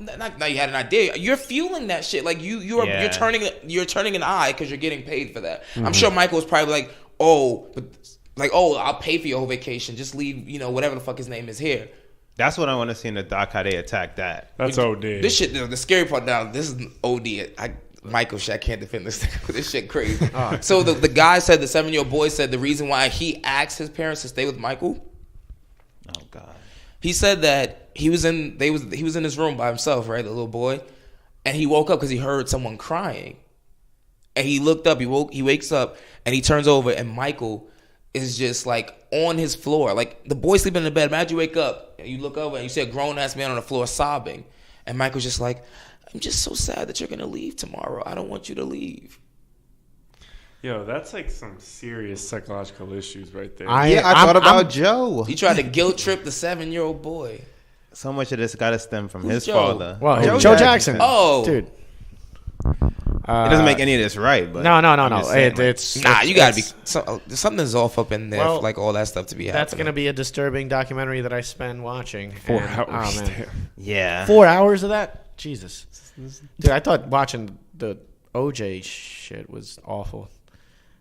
not you had an idea. You're fueling that shit. Like you're turning an eye because you're getting paid for that. I'm sure Michael was probably like, I'll pay for your whole vacation. Just leave, whatever the fuck his name is here. That's what I want to see in the doc. How they attack that. That's OD. This shit, the scary part now. This is OD. Michael shit, I can't defend this thing. This shit crazy. So the guy said, the 7-year-old boy said the reason why he asked his parents to stay with Michael. Oh God. He said that he was in his room by himself, right, the little boy, and he woke up because he heard someone crying, and he looked up. He wakes up and he turns over, and Michael is just like on his floor, like the boy sleeping in the bed. Imagine you wake up and you look over and you see a grown ass man on the floor sobbing, and Michael's just like, "I'm just so sad that you're gonna leave tomorrow. I don't want you to leave." Yo, that's like some serious psychological issues right there. I thought about Joe. He tried to guilt trip the 7-year-old boy. So much of this got to stem from his Joe? father. Well, Joe Joe Jackson. Oh, Dude. It doesn't make any of this right, but No. I'm just saying, It's you gotta be. it's- Something's off up in there, Well, for like all that stuff to be happening. That's gonna be a disturbing documentary that I spend watching. 4 And, hours. oh, man. yeah. 4 hours of that? Jesus. Dude, I thought watching the OJ shit was awful.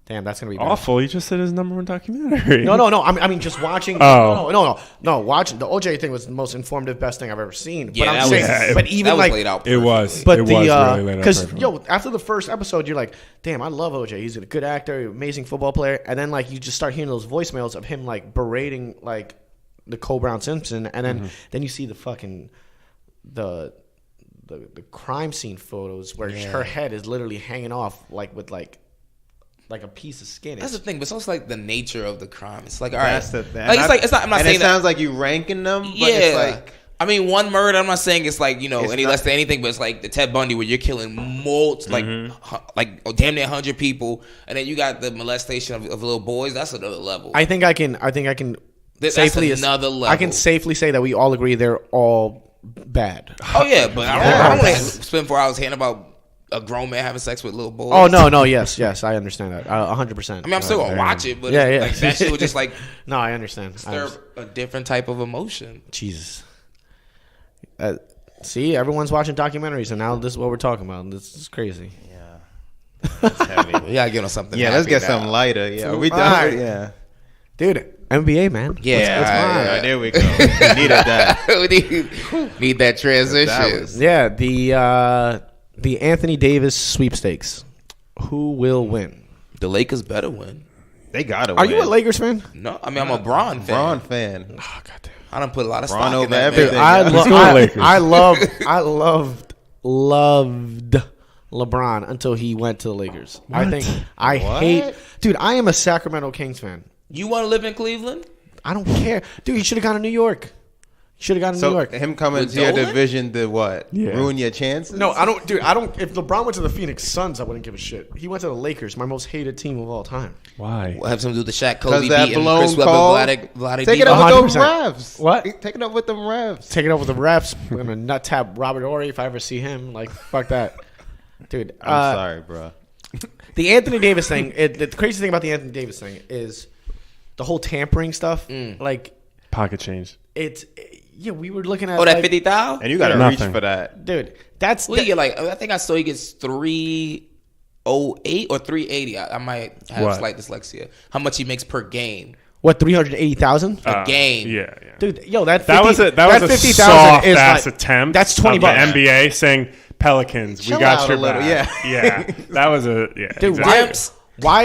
Damn, that's gonna be bad. Awful. You just said his #1 documentary. No. I mean, just watching. Oh. No. Watching the OJ thing was the most informative, best thing I've ever seen. Yeah, but that I'm saying, was- but that even was like, laid out. It was. but it the was really laid out because perfect. after the first episode, you're like, damn, I love OJ. He's a good actor, amazing football player. And then like you just start hearing those voicemails of him like berating like Nicole Brown Simpson, and then you see the fucking the crime scene photos where her head is literally hanging off like with like a piece of skin. That's the thing, but it's also like the nature of the crime. It's like, all That's right, the thing. like it's not. I'm not and saying it that. sounds like you ranking them, but Yeah, it's like I mean, one murder. I'm not saying it's like It's any not- less than anything, but it's like the Ted Bundy where you're killing like damn near 100 people, and then you got the molestation of little boys. That's another level. I think I can That's safely another level. I can safely say that we all agree they're all bad. Oh yeah, but I don't want to spend 4 hours hearing about a grown man having sex with little boys. Oh no, yes, I understand that 100%. I mean, I'm still gonna watch it, but Yeah. like that shit would just like No, I understand. stir a different type of emotion. Jesus. See, everyone's watching documentaries, and now this is what we're talking about. This is crazy. Yeah. That's heavy. We gotta get on something. Yeah, let's happy get now. something lighter. Yeah, we All done. right. Yeah. Dude, NBA, man. Yeah, What's all mine? right, All right, there we go. We needed that. we need that transition. That was- Yeah, the Anthony Davis sweepstakes. Who will win? The Lakers better win. They gotta Are win. you a Lakers fan? No, I mean I'm a Bron fan. Braun fan. Oh, goddamn. I don't put a lot of Bron stock in over that. everything. Man. Let's go Lakers. I loved LeBron until he went to the Lakers. I What? think I What? hate. Dude, I am a Sacramento Kings fan. You want to live in Cleveland? I don't care. Dude, he should have gone to New York. Should have gone to New So York. him coming With to your Dolan? division to what? Yeah. Ruin your chances? No, I don't. Dude, I don't. If LeBron went to the Phoenix Suns, I wouldn't give a shit. He went to the Lakers, my most hated team of all time. Why? We'll have something to do with the Shaq, 'Cause Kobe that beating blown Chris Webber, call. Vlade Take it Divac. up with them 100%. refs. What? Take it up with them refs. Take it up with the refs. I'm gonna nut tap Robert Horry if I ever see him. Like fuck that, dude. I'm sorry, bro. The Anthony Davis thing. The crazy thing about the Anthony Davis thing is the whole tampering stuff. Like Pocket change. it's yeah. We were looking at Oh, that like, 50,000? And you gotta Nothing. reach for that. dude. That's What do you get? Like I think I saw he gets 308 or 380. I might have What? slight dyslexia. How much he makes per game? what 380,000. A game. Yeah. Dude, yo, that 50, That was a 50,000 soft is ass like, attempt. That's $20 of the NBA saying Pelicans, Chill we got out your a little, back. Yeah, that was a Dude, exactly. Dimps. Why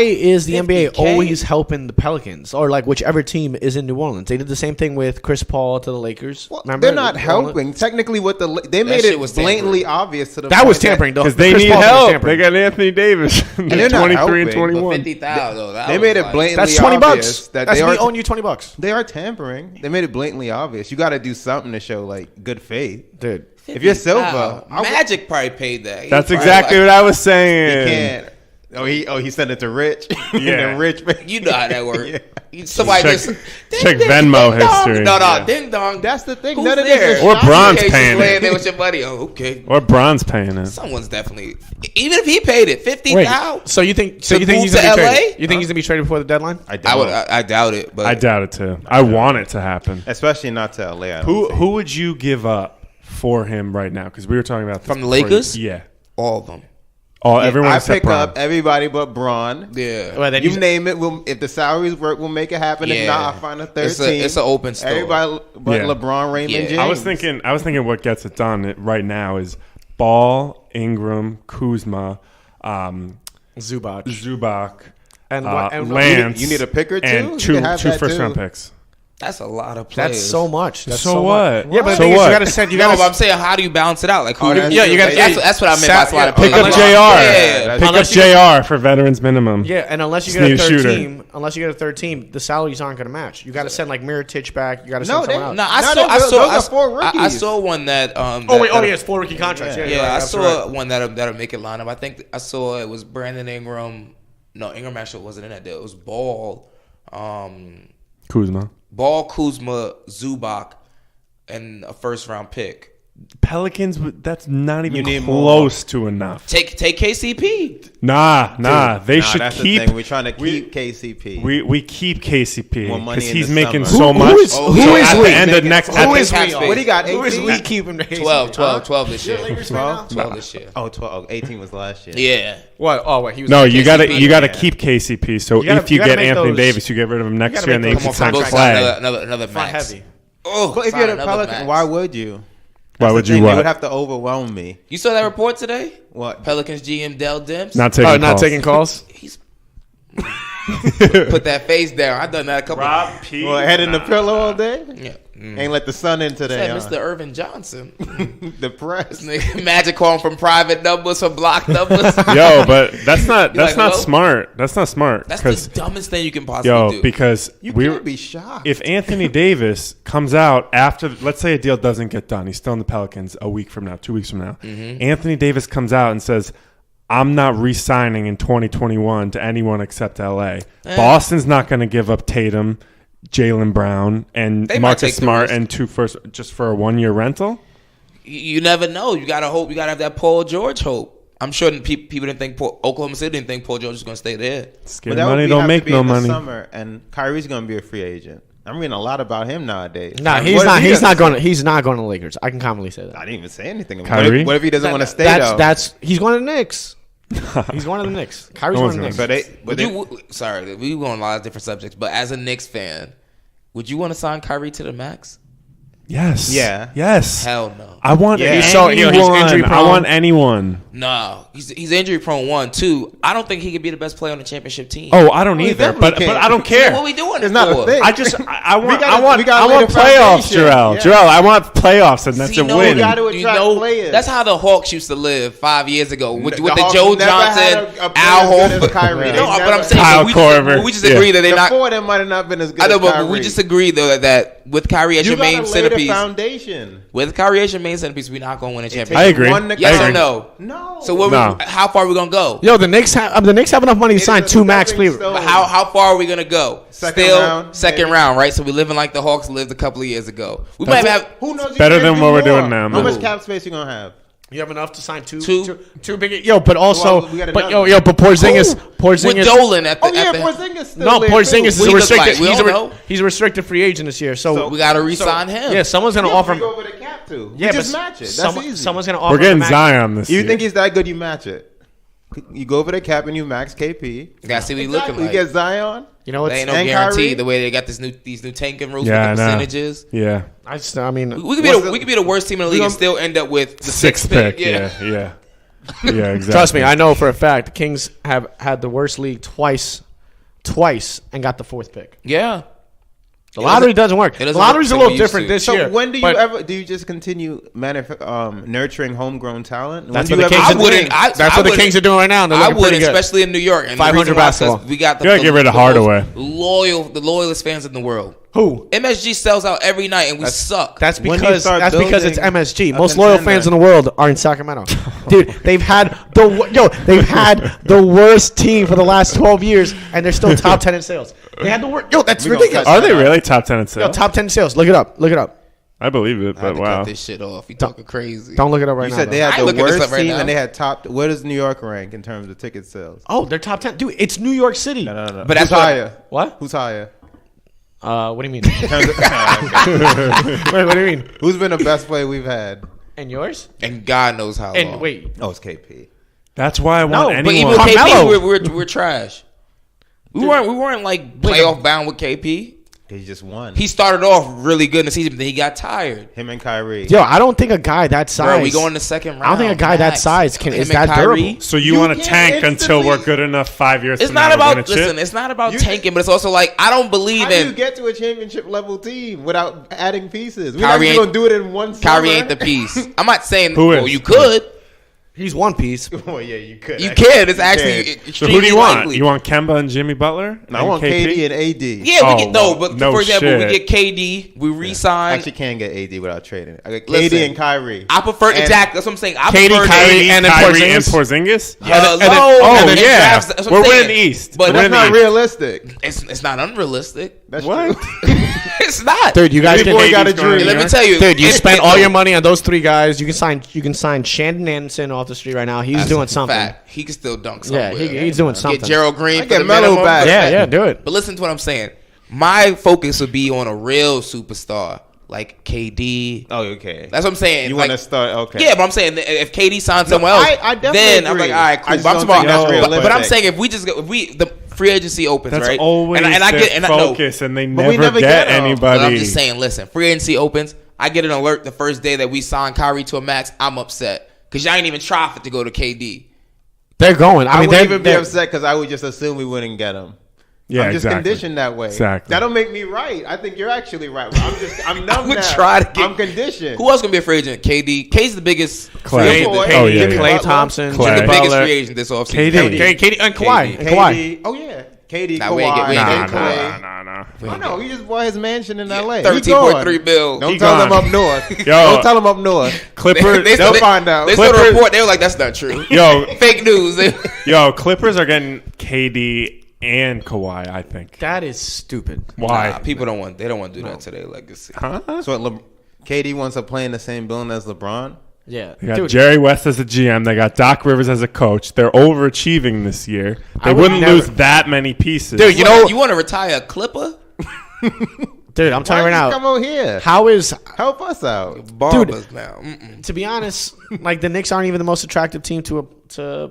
is the NBA 50K? always helping the Pelicans or like whichever team is in New Orleans? They did the same thing with Chris Paul to the Lakers. Well, Remember? they're not helping. Technically, what they made shit it was blatantly tampering. obvious to the That was point tampering, though. Because they Chris need Paul was help. tampering. They got Anthony Davis. they're not 23 and helping, but 21. 50,000 though. That They was made it like- blatantly That's $20. obvious that That's they me are owing you $20, they are tampering. They made it blatantly obvious. You got to do something to show like good faith. dude. If you're Silva, Wow. Magic probably paid that. He That's probably exactly like- what I was he saying. can't. He sent it to Rich. Yeah. And then Rich. You know how that works. Yeah. Somebody Check- just check ding, Venmo ding, dong. history. No, Yeah. ding dong. That's the thing. Who's None of there? this is Or shocking. Bron's Okay, paying just laying it. there with your buddy. Oh, okay. Or Bron's paying it. Someone's definitely. Even if he paid it, Wait, 50,000. so you think To he's move gonna to be LA? traded? You think he's gonna be traded before the deadline? I would. I doubt it. But I doubt it too. I want it to happen. Especially not to LA. I don't Who think. who would you give up for him right now? Because we were talking about this From the before. Lakers? Yeah. all of them. Oh, everyone I except pick Bron. up everybody but Braun. Yeah. Well, then You he's- name it. If the salaries work, we'll make it happen. If Yeah. not, I'll find a third It's a- team. it's a open store. Everybody but Yeah. LeBron, Raymond Yeah. James. I was thinking what gets it done right now is Ball, Ingram, Kuzma, Zubac. Zubac, And what- and Lance. you need a picker, too? and You two can have that, first too. round picks. That's a lot of players. That's so much. That's So so what? Much. Yeah, but the So thing is, what? you gotta send. You No, gotta. but I'm saying, how do you balance it out? Like, who? that's Yeah, you gotta- That's what I meant by a lot of Pick players. up Unless- JR. Yeah. Pick up Unless you- JR for veterans minimum. Yeah, and unless you Just get a need a third shooter. team, the salaries aren't going to match. You got to send like Mirotic back. You got to No, send someone they- else. No, I No, saw. I those saw. are four I rookies. saw one that. It's 4 rookie contracts. Yeah, Yeah, you're right, I that's saw right. one that'll make it line up. I think I saw it was Brandon Ingram. No, Ingram actually wasn't in that deal. It was Ball, Kuzma. Kuzma, Zubac, and a first round pick. Pelicans, that's not even You need close to enough. Take KCP. Nah. They Nah, should that's keep. the thing. We're trying to keep KCP. We keep KCP More money because in he's the making summer. so much. who is So we? at the end of next? Who at is the- we? What do you got? Who is 18? we keeping the 12 this year. 12? This year. Oh, 12. 18 was last year. Yeah. What? Oh, wait. He was No, you got to KCP. you got to Yeah. keep KCP. So gotta- if you you gotta get make Anthony those- Davis, you get rid of him next gotta year, and make then you those can sign Go contracts sign Clay. another front max. heavy. Oh, Well, if sign you're the another Pelicans, max. why would you? Why would The you thing, They would what? have to overwhelm me. You saw that report today? What? Pelicans GM Dell Demps. Not taking Oh, not calls. taking calls. He's put that face down. I done that a couple. P. Well, head in the pillow all day? Yeah. Ain't let the sun in today. Said Huh? Mr. Irvin Johnson. Depressed. Magic calling from private numbers from block numbers. Yo, but that's not You're like, not hello? smart. That's not smart. That's Because the dumbest thing you can possibly yo, do. because You we can't be shocked. if Anthony Davis comes out after, let's say a deal doesn't get done, he's still in the Pelicans a week from now, 2 weeks from now. Mm-hmm. Anthony Davis comes out and says, I'm not re-signing in 2021 to anyone except LA. Boston's not going to give up Tatum, Jaylen Brown, and They might Marcus take the Smart risk. and 2 first just for a 1 year rental. You never know. You gotta hope. You gotta have that Paul George hope. I'm sure people didn't think Oklahoma City didn't think Paul George was gonna stay there. Scared money don't make no money. Summer, and Kyrie's gonna be a free agent. I'm reading a lot about him nowadays. Nah, Like, he's what if not. he He's not doesn't- going. He's not going to Lakers. I can confidently say that. I didn't even say anything about Kyrie? What if he doesn't want to stay though? That's he's going to the Knicks. He's one of the Knicks. Kyrie's No one of the one's Knicks. But Sorry, we go on a lot of different subjects, but as a Knicks fan, would you want to sign Kyrie to the max? Yes. Yeah. Yes. Hell no. I want Yeah. anyone. He's so- he's injury I prone. want anyone. No, he's injury prone. 1, 2. I don't think he could be the best player on the championship team. Oh, I don't Well, he either. definitely But can. I don't So care. what we doing? It's it not a for? thing. I just I want gotta- I want we gotta I lay want the playoffs, foundation. Jarrell. Yeah. Jarrell, I want playoffs, and that's See, a no, win. you gotta attract players. That's how the Hawks used to live 5 years ago with The the Hawks Joe never had Johnson, a player Al as good as Horford. Kyrie. No, They but never- I'm saying Kyle we Korver. just agree that they're The not. four of them might have not been as good I know, as but Kyrie. we just agree though that with Kyrie as you your main gotta lay the centerpiece, foundation. with Kyrie as your main centerpiece, we're not going to win a championship. I agree. One to Yes I or agree. no? No. So what? No. How far are we gonna go? Yo, the Knicks have enough money to sign is a 2 max stepping players. stone. But how far are we gonna go? Second Still round, second maybe. round, right? So we're living like the Hawks lived a couple of years ago. We might have. Who knows? You Better can than do what we're more. doing now, How man. much cap space you gonna have? You have enough to sign two big. Yo, but Well, also, we got but another. but Porzingis, With Dolan at the. Oh yeah, at the Porzingis still no, there, Porzingis too. is We a look restricted. like- we he's, all know. he's a restricted free agent this year. So, we got to re-sign him. yeah, someone's gonna Yeah, offer bring him. over the cap too. Yeah, You but just match it. That's easy. someone's gonna offer. We're him getting a max. Zion this year. You think he's that good? You match it. You go over the cap and you max KP. Gotta see what he looking You like. get Zion. You know, There it's, ain't no and guarantee Kyrie? the way they got these new tanking rules Yeah, with the I know. percentages. Yeah. I mean, We could be the worst team in the league and still end up with the Sixth pick. Yeah. Yeah. Yeah. Exactly. trust me, I know for a fact the Kings have had the worst league twice, and got the 4th pick. Yeah. The lottery doesn't work. it The doesn't lottery's a work little like it used different to. this So year. when do you but ever do you just continue nurturing homegrown talent? That's When what do the you Kings ever- are doing. That's what the Kings are doing right now. And they're I looking would, pretty good. especially in New York. And 500 the reason why is 'cause basketball. we got You gotta get rid of Hardaway. the loyalest fans in the world. Who? MSG sells out every night, and we suck. That's When you because start it's building MSG. a Most loyal contender. fans in the world are in Sacramento. Dude, they've had the worst team for the last 12 years, and they're still top 10 in sales. They had the worst. Yo, that's We gonna ridiculous. cut Are they really top 10 in Yo, sales? top 10 in sales. Look it up. I believe it, I had but to wow. cut this shit off. You talking crazy? Don't look it up right You now. said they though. I had ain't the looking this up worst right team now. and they had top. Where does New York rank in terms of ticket sales? Oh, they're top 10. Dude, it's New York City. No. But that's Who's what- higher? What? Who's higher? What do you mean? In terms of- Wait, what do you mean? Who's been the best player we've had? And yours? And God knows how long. And wait. Oh, it's KP. That's why I want No, But even anyone. with Carmelo. KP, we're trash. We weren't like playoff bound with KP. He just won. He started off really good in the season, but then he got tired. Him and Kyrie. Yo, I don't think a guy that size. Bro, we go in the second round. I don't think a guy that max. size Him is and that Kyrie. durable. So you You want to can't tank until we're instantly- good enough 5 years It's from not now to about win a chip? listen. It's not about You tanking, but it's also like I don't believe How do you in get to a championship level team without adding pieces? We're Kyrie not ain't- going to do it in one summer. Kyrie ain't the piece. I'm not saying Who well, is? you could. He's one piece. Oh yeah, you could. You actually. can. It's You actually can. So extremely who do you want? likely. You want Kemba and Jimmy Butler? No, I And want KD and AD. Yeah, Oh, we get no, but no for example, shit. we get KD, we re-sign. Actually, can't get AD without trading. I got Listen, KD and Kyrie. I prefer And- exactly. That's what I'm saying. I KD, prefer Kyrie, and then Kyrie and Porzingis. Porzingis? and yeah. drafts- that's what We're I'm winning saying. East. But We're That's winning not East. realistic. it's not unrealistic. That's What? true. It's not. Dude, you guys Every can. boy got a Katie's going dream. Let me there. tell you, Dude, you it- spent it- all your money on those 3 guys. You can sign Shandon Anderson off the street right now. He's That's doing a something. fact. He can still dunk Yeah, somewhere. he's doing something. Get Gerald Green I for get the Melo minimum. back. Yeah, do it. But listen to what I'm saying. My focus would be on a real superstar like KD. Oh, okay. That's what I'm saying. You Like, want to start? Okay. Yeah, but I'm saying that if KD signs somewhere else, I definitely then I'm agree. like, all right, I cool. just But I'm don't talking think that's about, but I'm realistic. saying the free agency opens, That's right? always and I their get, and I know, focus, and they But we never never get get 'em. anybody. but I'm just saying, listen, free agency opens. I get an alert the first day that we sign Kyrie to a max. I'm upset because y'all ain't even try for it to go to KD. They're going. I I mean, wouldn't they're even be upset because I would just assume we wouldn't get him. Yeah, I'm just exactly. conditioned that way. Exactly. That'll make me right. I think you're actually right. I'm numb would now. try to get- I'm conditioned. Who else gonna be a free agent? KD. K's the biggest Clay. free Boy. agent. Oh, yeah, Jimmy yeah. Clay Butler. Thompson, Clay. The Jimmy biggest Butler, free agent this offseason. KD. and Kawhi, and Kawhi. KD. Oh yeah. KD, Nah, we ain't get- we Kawhi, ain't then get Clay. Nah. I know. He just bought his mansion in L.A. He 13.3 gone. bill. Don't He tell them gone. up north. Yo. Don't tell them up north. Clippers. They'll find out. They saw the Clippers- report. They were like, "That's not true." Yo, Fake news. yo, Clippers are getting KD and Kawhi, I think. That is stupid. Why? Nah, people don't want. They don't want to do that to their legacy. Huh? So KD wants to play in the same building as LeBron. Yeah. They got Jerry West as a GM. They got Doc Rivers as a coach. They're overachieving this year. They wouldn't lose that many pieces. Dude, You want to retire a Clipper? Dude, I'm telling you right Come now. over here. How is Help us out. Barbers now. to be honest, like the Knicks aren't even the most attractive team to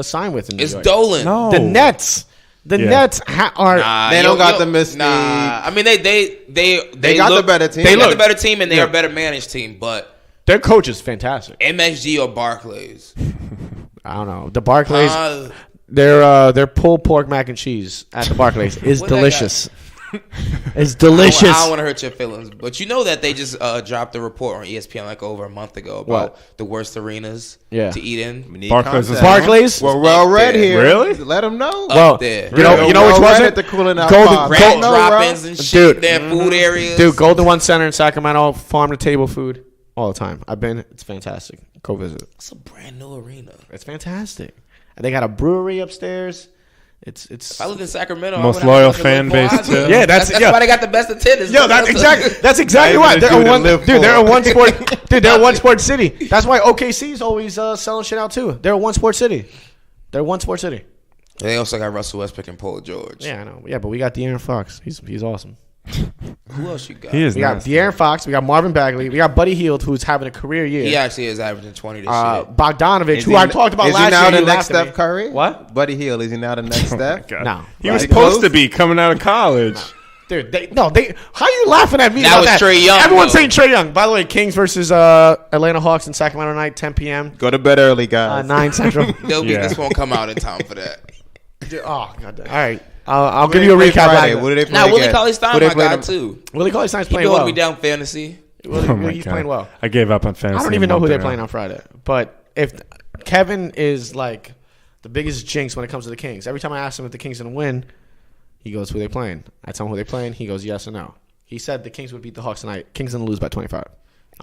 sign with in New It's York. Dolan. No. The Nets. The Yeah. Nets are. They don't got the mystique. Nah, I mean they got look- the better team. They got Look. the better team, and they're Yeah. a better managed team. But Their coach is fantastic. MSG or Barclays, I don't know. The Barclays, Uh, their pulled pork mac and cheese at the Barclays is What that delicious. It's I delicious. don't want to hurt your feelings, but you know that they just dropped a report on ESPN like over a month ago about the worst arenas Yeah. to eat in. We need Barclays is- contact. Barclays. We're well read there. here. Really? Let them know. Well, there. you know which Well was read it? at the cooling out Golden- box. Rat No, drop-ins bro. and shit. Dude. Their food areas. Dude, Golden One Center in Sacramento, farm to table food all the time. I've been. It's fantastic. Go visit. It's a brand new arena. It's fantastic. And they got a brewery upstairs. It's. If I lived in Sacramento, Most I would loyal have to fan live base, Hawaii. too. Yeah, that's- why they got the best attendance. Yo, that's exactly Not why even a they're a dude to one. live Dude, they're a for. one sport. Dude, they're a one sport city. That's why OKC is always selling shit out too. They're a one sport city. They're a one sport city. They also got Russell Westbrook and Paul George. Yeah, I know. Yeah, but we got De'Aaron Fox. He's awesome. Who else you got? He is We got nice. De'Aaron Fox. We got Marvin Bagley. We got Buddy Hield, who's having a career year. He actually is averaging 20 this year. Bogdanovich, Is who he- I talked about is last he now year. the You next laughed at me. Steph Curry? What? Buddy Hield, is he now the next Oh my Steph? God. No. He was Right. supposed Close? to be coming out of college. Dude, how you laughing at me That about was that? Trae Young, Everyone's though. saying Trae Young. By the way, Kings versus Atlanta Hawks in Sacramento night, 10 p.m. Go to bed early, guys. 9 Central. This won't come out in time for that. Dude, oh, God damn. All right. I'll Who give they you a play recap. Friday? Later. What do they play Now, Willie again? Cauley-Stein, Who they my play guy, them- too. Willie Cauley-Stein's He playing holding well. me down fantasy. Oh my He's God. playing well. I gave up on fantasy. I don't even a know who month they're ago. playing on Friday. But if Kevin is like the biggest jinx when it comes to the Kings, every time I ask him if the Kings going to win, he goes, who they playing? I tell him who they playing. He goes, yes or no. He said the Kings would beat the Hawks tonight. Kings going to lose by 25.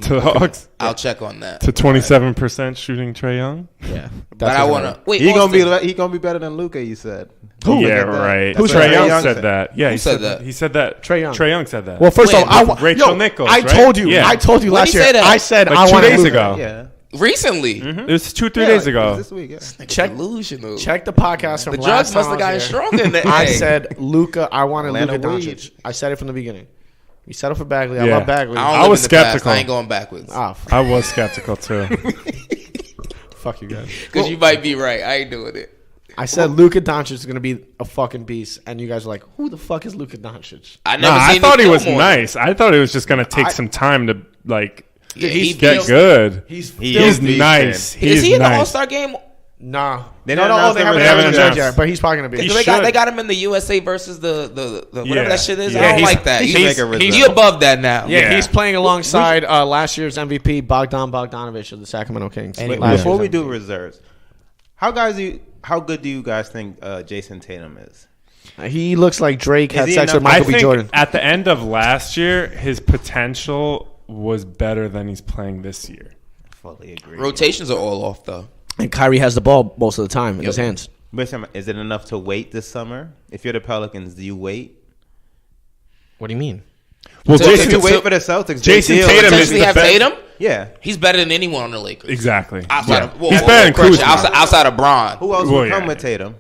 To the Hawks. I'll check on that. To 27% shooting Trae Young. Yeah. But I want to. Wait, He Austin. gonna be better than Luka. You said. Yeah, Look at that. right. That's Trae what Young said that. Yeah, he said that? He said that. Trae Young. Trae Young said that. Well, first Wait, of all, Rachel Nichols, I right? told you. Yeah. I told you When last he year. say that? I said Like I 2 want days Luka. ago. Yeah. Recently. It was 2-3 Yeah, days like, ago. This week, yeah. Check Delusional. Check the podcast from The last drugs must time have I gotten was here. stronger in the I hey. said Luka. I wanted Atlanta Luka weed. Doncic. I said it from the beginning. We settled for Bagley. Yeah. I love Bagley. I, don't I live was in the past. skeptical. I ain't going backwards. I was skeptical too. Fuck you guys. Because you might be right. I ain't doing it. I said Luka Doncic is going to be a fucking beast, and you guys are like, "Who the fuck is Luka Doncic?" I never Nah, seen I thought him he was film on nice. I thought it was just gonna take some time to like it. Yeah, he get built- good. He's He's decent. nice. Is He's he in the nice. All-Star game? nah. They no, didn't no, announce they him haven't yet. announced announced. it yet, but he's probably going to be. He They should. got him in the USA versus the whatever Yeah. that shit is. Yeah, I don't he's- like that. he should make a reserve. He above that now. Yeah, Yeah. he's playing alongside last year's MVP Bogdanovich of the Sacramento Kings. Anyway. Last Before year's we do MVP. reserves, how good do you guys think Jason Tatum is? He looks like Drake had he sex with enough- I Michael B. think Jordan. at the end of last year, his potential was better than he's playing this year. Fully agree. Rotations are all off though. And Kyrie has the ball most of the time in his hands. But is it enough to wait this summer? If you're the Pelicans, do you wait? What do you mean? Well, So- If Jason, you wait for the Celtics, Jason big deal. Tatum is Essentially the have best. Tatum. Yeah. He's better than anyone on the Lakers. Exactly. Outside Yeah. of, well, He's well, better than correction, Kuzma. outside of Bron. Who else Well, would come yeah. with Tatum?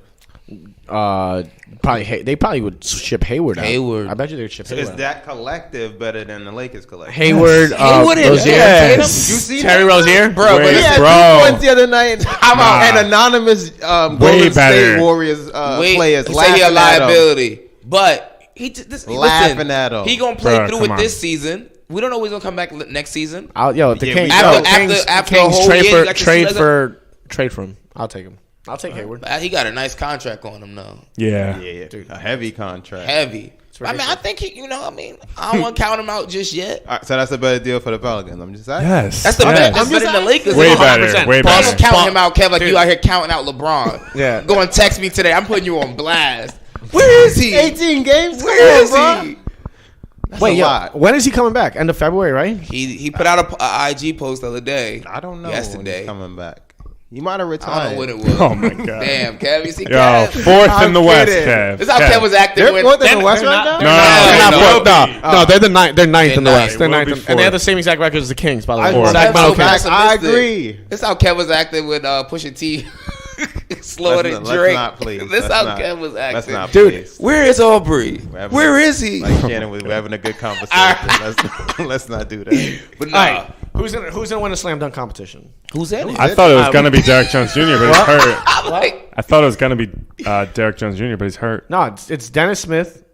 They probably would ship Hayward out. Hayward. I bet you they would ship So Hayward is out. that collective better than the Lakers collective? Hayward, Hayward and Rozier. Tatum? You see Terry that? Rozier? Bro, Wait, but He had Bro. 2 points the other night. I'm out. And anonymous Golden better. State Warriors players he say laughing he a at him. liability, but Laughing listen, at him. He gonna play Bro, through come it on. this season. We don't know he's gonna come back next season. If the Yeah, Kings, we After- know. after a Kings whole trade year, for you got to see trade for him. I'll take him. I'll take Hayward. He got a nice contract on him though, Yeah. Yeah. A heavy contract. heavy. I mean, I think he, I don't want to count him out just yet. All right, so that's a better deal for the Pelicans. I'm just saying. Yes. That's the yes. best. That's better than the Lakers. Way 100%. better. Way But I'm better. gonna count him out, Kev, like you out here counting out LeBron. Yeah. Go and text me today. I'm putting you on blast. Where is he? 18 games? Where is Come on, he? bro. That's Wait, a lot. when is he coming back? End of February, right? He put out a IG post the other day. I don't know when Yesterday. he's coming back. You might have I retired. don't know what it was. Oh my god. Damn, Kev, you see Yo, Kev? fourth in the I'm West, kidding. Kev. This is how Kev. Kev was acting They're when fourth in the West right now? No, they're the ninth. They're ninth in the They're West. They're ninth. ninth, We'll be and they have the fourth. same exact record as the Kings. By the way, Fourth. Sacramento That's Kings. so I pessimistic. agree. This is how Kev was acting with Pusha T. Slower Let's than not- let's Drake. not, please. This Let's how not. Kev was Let's acting. not, Dude, please. Where is Aubrey? having- Where is he? Like Shannon, we're having a good conversation. Let's not do that. But All nah. right, who's gonna win the slam dunk competition? Who's in it? I thought it was gonna be Derek Jones Jr., but he's hurt. I'm like, I thought it was gonna be Derek Jones Jr., but he's hurt. No, it's Dennis Smith,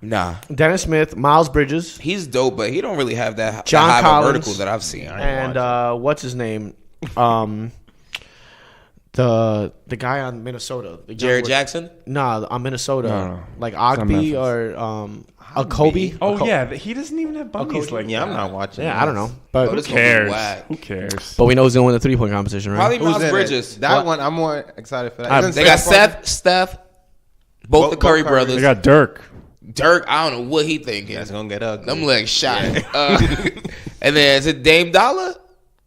nah. Miles Bridges, He's dope, but he don't really have that John high of a Collins. vertical that I've seen. and what's his name? The guy on Minnesota, the Jared young- Jackson? Nah, on Minnesota, No. like on Ogby Memphis. or Kobe. Oh yeah, he doesn't even have bunnies like Yeah, that. I'm not watching. Yeah, I don't know, but Oh, this Who gonna be cares? whack. Who cares? but we know who's gonna win the 3-point competition, right? Probably Who's Miles in Bridges. it? That What? one, I'm more excited for that. Isn't They got Steph Steph, both the Both Curry Curry. brothers. They got Dirk. Dirk, I don't know what he thinking. That's gonna get ugly. Them legs shot. And then is it Dame Dollar?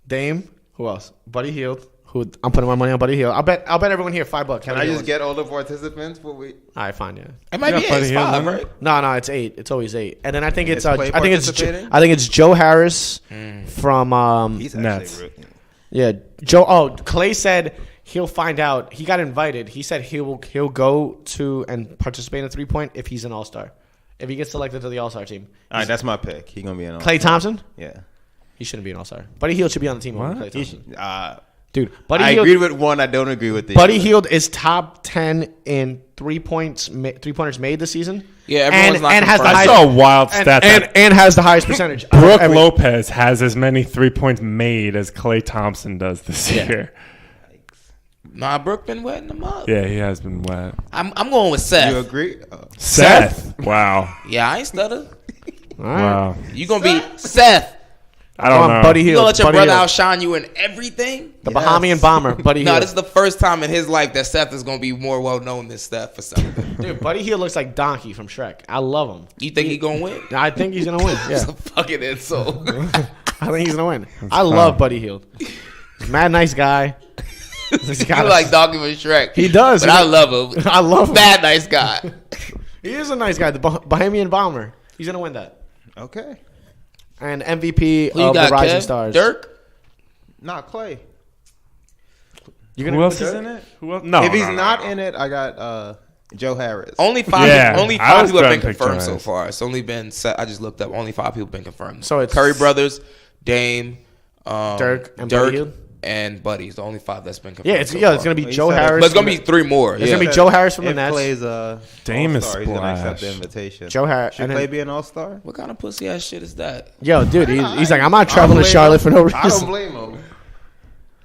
Dame. Who else? Buddy Hield. Who I'm putting my money on Buddy Hield. I'll bet everyone here $5. Can I just get all the participants? All All right, fine, yeah. It might Yeah, be Buddy it's Hield, 5, remember? right? No, it's 8. It's always 8. And then I think it's Is Clay I think it's Joe Harris from He's Nets. actually rookie. yeah, Joe. Oh, Clay said he'll find out. He got invited. He said he'll go to and participate in a 3-point if he's an All-Star. If he gets selected to the All-Star team. All right, that's my pick. He's gonna be an Clay Thompson? Yeah. He shouldn't be an All-Star. Buddy Hield should be on the team over Clay He Thompson. should- Dude, Buddy I Hield, agree with one. I don't agree with the Buddy other. Hield is top 10 in 3-pointers made this season. Yeah, everyone's not and has the confirmed. I highest, saw a wild stat that and has the highest percentage. Brooke Lopez has as many 3-points made as Clay Thompson does this year. Nah, Brooke been wetting them up. Yeah, he has been wet. I'm going with Seth. You agree? Seth. Wow. Yeah, I ain't stutter. Wow. You gonna be Seth. I don't know. Buddy You Hield. gonna let your Buddy brother Hield. outshine you in everything? The Bahamian bomber, Buddy No, Hield. this is the first time in his life that Seth is gonna be more well known than Steph for something. Dude, Buddy Hield looks like Donkey from Shrek. I love him. You think he gonna win? I think he's gonna win. It's Yeah, a fucking insult. I think he's gonna win. I love Buddy Hield. He's a mad nice guy. He's You got like Donkey from Shrek. He does. But I love him. I love him. Bad nice guy. He is a nice guy. The Bahamian bomber. He's gonna win that. Okay. And MVP Who you of got, the Rising Kev? Stars. Dirk? Not Clay. You gonna Who go else with is Dirk? in it? Who else? No. If he's no, not no. in it, I got Joe Harris. Only five. Yeah, Only I five was people have been gonna pick confirmed so Giants. far. It's only been. I just looked up. Only 5 people have been confirmed. So it's Curry brothers, Dame, Dirk, and Buddy Hield? and Buddy. It's the only 5 that's been confirmed. Yeah, it's so it's far. gonna be He Joe said it. Harris. But it's gonna from be 3 more. It's Yeah. gonna be Joe Harris from the If Nets. Clay's Dame is all-star, he's gonna accept the splash. invitation. Joe Harris. Should and Clay then, be an all-star? What kind of pussy ass shit is that? yo, dude, he's like, I'm not I don't traveling to blame Charlotte him. for no I don't reason. blame him.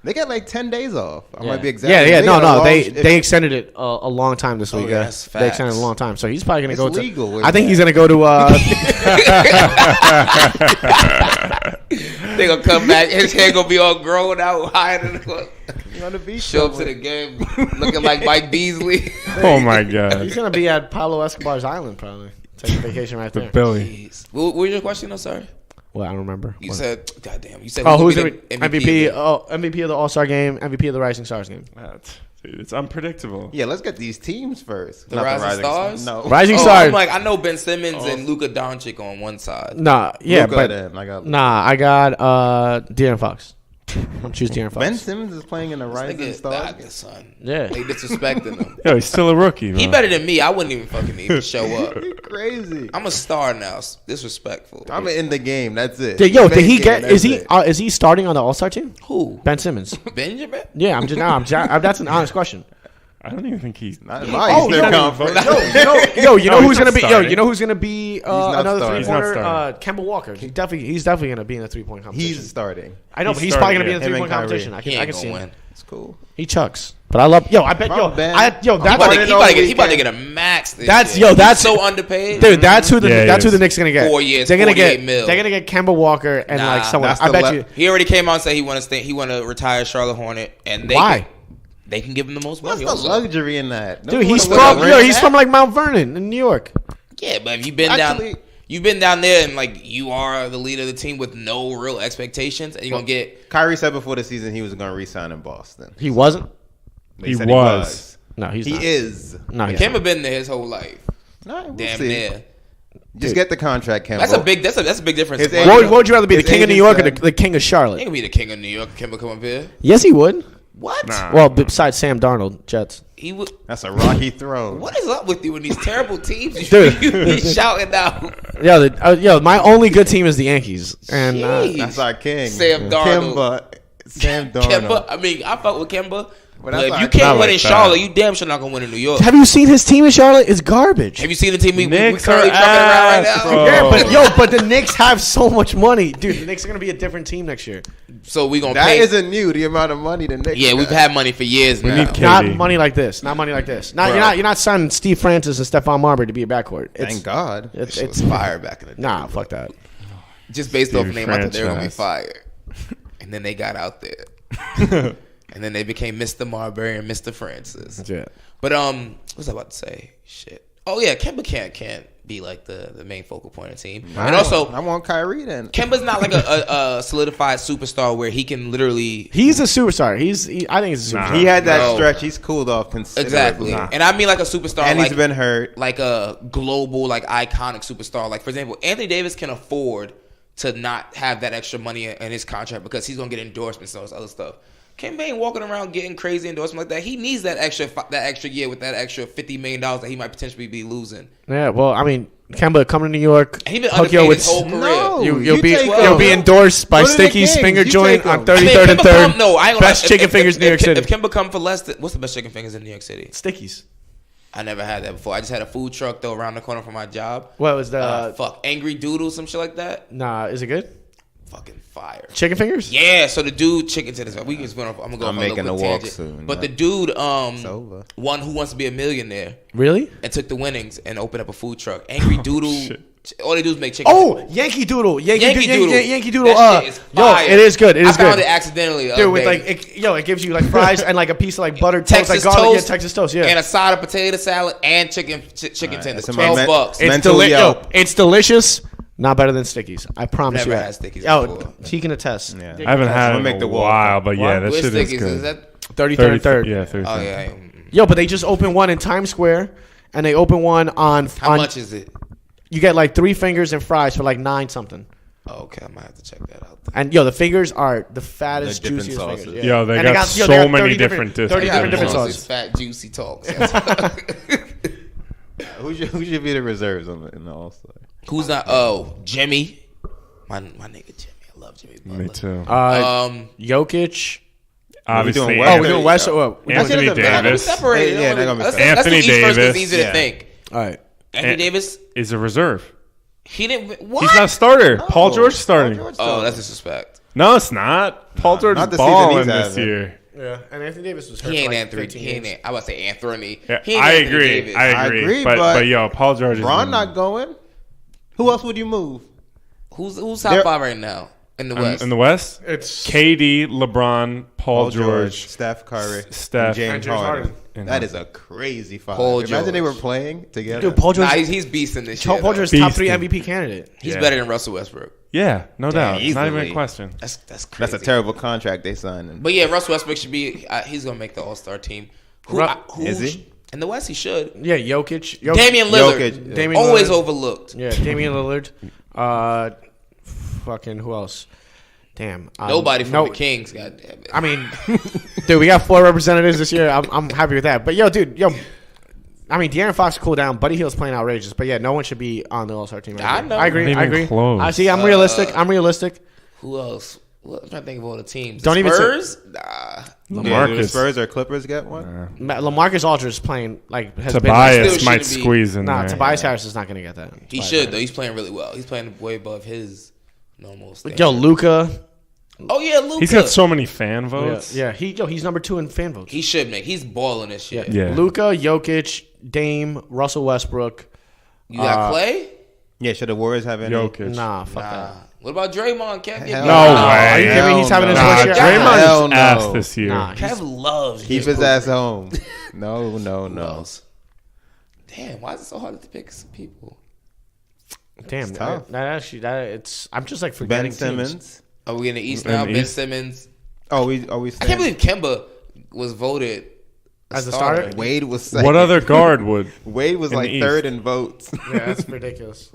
They got like 10 days off. I might be Yeah, exaggerating. yeah, They no, got a no, long- they extended it a long time this week. yeah, Yeah, that's they extended it a facts. long time, so he's probably gonna It's go to. legal with I think that. he's gonna go to. They gonna come back. His hair gonna be all grown out, higher than the club. You on the beach Show up to somewhere. the game looking like Mike Beasley. Oh my God. He's gonna be at Pablo Escobar's island probably. Take a vacation right The there. Billy. Jeez. What was your question? I'm sorry. Well, I don't remember. You said, goddamn. You said, Oh, who's gonna gonna be be the MVP? of the- Oh, MVP of the All Star game, MVP of the Rising Stars game. Dude, it's unpredictable. Yeah, let's get these teams first. The Not Rising Stars? No. Rising Oh, Stars. I'm like, I know Ben Simmons and Luka Doncic on one side. Nah, yeah, Luka but then. I got I got De'Aaron Fox. I'm choose De'Aaron Fox. Ben Simmons is playing in the Rising Nigga, Stars. the son. Yeah. They disrespecting him. Yo, he's still a rookie, He man. better than me. I wouldn't even fucking need to show up. You're crazy. I'm a star now. Disrespectful. I'm in the game. That's it. Yo, did he Main get? game, Is that's he? it. Is he starting on the All Star team? Who? Ben Simmons. Benjamin? Yeah, I'm just. That's an honest question. I don't even think he's. Not in my Oh, Eastern yo, Conference. You know No, who's he's gonna not be? starting. You know who's gonna be not another starting. 3 He's not pointer? starting. Kemba Walker. He's definitely gonna be in the 3-point competition. He's starting. I know, he's but he's probably starting, gonna be in the yeah. 3-point Him and competition. Kyrie. He I ain't can see gonna him. win. It's cool. He chucks. But I love. Yo, I bet. From Ben. Yo, He that's about to Started get, he about to over get a max. This That's- year. yo, that's- He's so underpaid. dude. That's who the Yeah, he that's who is. the Knicks gonna get. 4 years, They're gonna 48 get. mil. They're gonna get Kemba Walker and Nah, like someone. that's I the bet le- you. He already came out and said he want to stay. He want to retire Charlotte Hornet, and they Why? they can give him the most What's money. the also. luxury in that? Dude, he's Nobody from would yo, rent he's that. from like Mount Vernon in New York. Yeah, but if you've been Actually, down, You've been down there and like you are the leader of the team with no real expectations, and you're gonna get. Kyrie said before the season he was going to re-sign in Boston. He wasn't. They He said was. No, he's He not. is. No, he's Kemba not. been there his whole life. All right, we'll Damn see. near. Just get the contract, Kemba. That's a big. That's a big difference. His What agent- What would you rather be, the His king of New agent York or said- the king of He Charlotte? can be the king of New York. Kemba come up here. Yes, he would. What? Nah. Well, besides Sam Darnold, Jets. He would. That's a rocky throw. What is up with you in these terrible teams? Dude. You be shouting out. Yo, my only good team is the Yankees, and Jeez. That's our king. Sam Darnold. Kemba. Sam Darnold. Kemba. I mean, I fuck with Kemba. But that's if our you king. can't Not win like in that. Charlotte, you damn sure not gonna win in New York. have you seen his team in Charlotte? It's garbage. Have you seen the team we Knicks currently are trucking around right ass, now? bro. Yeah, but the Knicks have so much money, dude. The Knicks are gonna be a different team next year. So we gonna That pay. isn't new. The amount of money the Knicks. Yeah, we've got. had money for years We now. need K- Not KD. money like this. Not money like this. Not Bro. you're not signing Steve Francis and Stephon Marbury to be a backcourt. Thank God. That It's shit was fire back in the day. nah, fuck that. Just based off Steve name, I thought they were gonna be franchise. fired, and then they got out there, and then they became Mr. Marbury and Mr. Francis. That's it. But what was I about to say? Shit. Oh yeah, Kemba can't be like the main focal point of the team, and also I want Kyrie then. Kemba's not like a solidified superstar where he can literally. He's a superstar. I think he's a Nah. superstar. He had that No. stretch. He's cooled off considerably. Exactly, and I mean like a superstar, And like, he's been hurt. like a global, like iconic superstar. Like for example, Anthony Davis can afford to not have that extra money in his contract because he's gonna get endorsements and all this other stuff. Kemba ain't walking around getting crazy endorsements like that. He needs that extra year with that extra $50 million that he might potentially be losing. Yeah, well, I mean, Kemba coming to New York, And he been hook you underpaid with his whole career. No. you'll be take you'll be him. endorsed by Go to the Sticky's Kings. Finger You Joint take on him. 33rd and Kemba 3rd. come, no, I ain't gonna Best lie. chicken fingers in New York City. If Kemba come for less, what's the best chicken fingers in New York City? Sticky's. I never had that before. I just had a food truck though around the corner from my job. What was the? Fuck, Angry Doodle, some shit like that. Nah, is it good? Fucking fire. Chicken fingers? Yeah, so the dude chicken tenders. I'm gonna go I'm off on a making little a walk tangent. soon, But yeah. the dude over. won Who Wants to Be a Millionaire Really? and took the winnings and opened up a food truck. Angry Doodle. All they do is make chicken. Oh, Yankee Doodle. Yankee Doodle. Yankee Doodle. That shit is Yo, fire. it is good. It is I found good. it accidentally. the Dude, other with day. like, it gives you like fries and like a piece of like buttered toast, like Texas garlic. toast, Yeah, Texas toast. Yeah. and a side of potato salad and chicken tenders. that's in my $12. men- mental Yelp. It's delicious. Not better than Stickies. I promise Never you. had Stickies Yo, before. he can attest. Yeah. I haven't had I'll it make in the a wall. while, but yeah, that Where's shit is Stickies? good. Is that? 33rd and 3rd. Yeah, 33rd. Oh yeah. Yo, but they just opened one in Times Square, and they opened one on. How much is it? You get like 3 fingers and fries for like 9 something. Oh, okay, I might have to check that out. And yo, the fingers are the fattest, The dipping juiciest sauces. fingers. Yo, they And got yo, so they got many 30 different 30 different different Sauces, sauces. fat juicy talks. Who should be the reserves in the All Star? Who's not? Oh, Jimmy, my nigga Jimmy. I love Jimmy. Butler. Me too. Jokic. Obviously, doing Oh, West? we're doing West. Oh, Anthony That's gonna be Davis Separated. Yeah, they're gonna be Let's separated. do Anthony East first 'cause Davis. it's easy to Yeah. think. all right. Anthony Davis, is a reserve. he didn't. What? He's not a starter. Paul George starting. Oh, that's disrespect. No, it's not. Paul George not is the season balling he's this having. year. Yeah, and Anthony Davis was hurt. He ain't for like Anthony. 13 He ain't. games. I was say Anthony. Yeah, He ain't I Anthony agree. Davis. I agree. But but yo, Paul George is Bron not going. Who else would you move? Who's top They're- 5 right now in the West? in the West. It's KD, LeBron, Paul George. Steph Curry, Steph, and and James James Harden. Harden. That is a crazy five. Paul Imagine they George. were playing together. dude. Paul George. Nah, he's beasting this year. Paul though. George is top 3 Beasting. MVP candidate. He's Yeah. better than Russell Westbrook. Yeah, no doubt. It's not even easily. a question. That's crazy. That's a terrible contract they signed. Him. But yeah, Russell Westbrook should be. He's gonna make the All Star team. Is he? In the West, he should. Yeah, Jokic. Damian Lillard, Jokic. Damian always Lillard. overlooked. Yeah, Damian Lillard. Fucking who else? Damn. Nobody from no, the Kings. God damn it. I mean, dude, we got 4 representatives this year. I'm happy with that. But yo, dude, I mean, De'Aaron Fox cooled down. Buddy Hield's playing outrageous. But yeah, no one should be on the All Star team. Right I now. know. I agree. Not I even agree. close. I see. I'm realistic. I'm realistic. Who else? Well, I'm trying to think of all the teams. Don't even say- Spurs? Nah. Yeah, do the LaMarcus. Spurs or Clippers get one? LaMarcus Aldridge is playing like has Tobias still might shouldn't be- squeeze in been. Nah, there. Tobias Harris is not going to get that. He should though. He's playing really well. He's playing way above his normal standard. Yo, Luca. Oh yeah, Luka. He's got so many fan votes. Yeah, he's number 2 in fan votes. He should make. He's balling this shit. Yeah. Luca, Jokic, Dame, Russell Westbrook. You got Clay? Yeah, should the Warriors have any? Jokic. Nah, fuck Nah. that. What about Draymond? Kev, Hell No no. way. Are you kidding me? He's having his Nah, worst year. Draymond Hell is no. ass this year. Nah, Kev loves. Keep Jay his ass Cooper. home. No. Who else? Damn, why is it so hard to pick some people? Damn, tough. it's. I'm just like forgetting Ben Simmons. Are we in the East In now? the Ben East. Simmons. Are we I saying can't believe Kemba was voted As a starter? Wade was second. What other guard would? Wade was in like the East? third in votes. Yeah, that's ridiculous.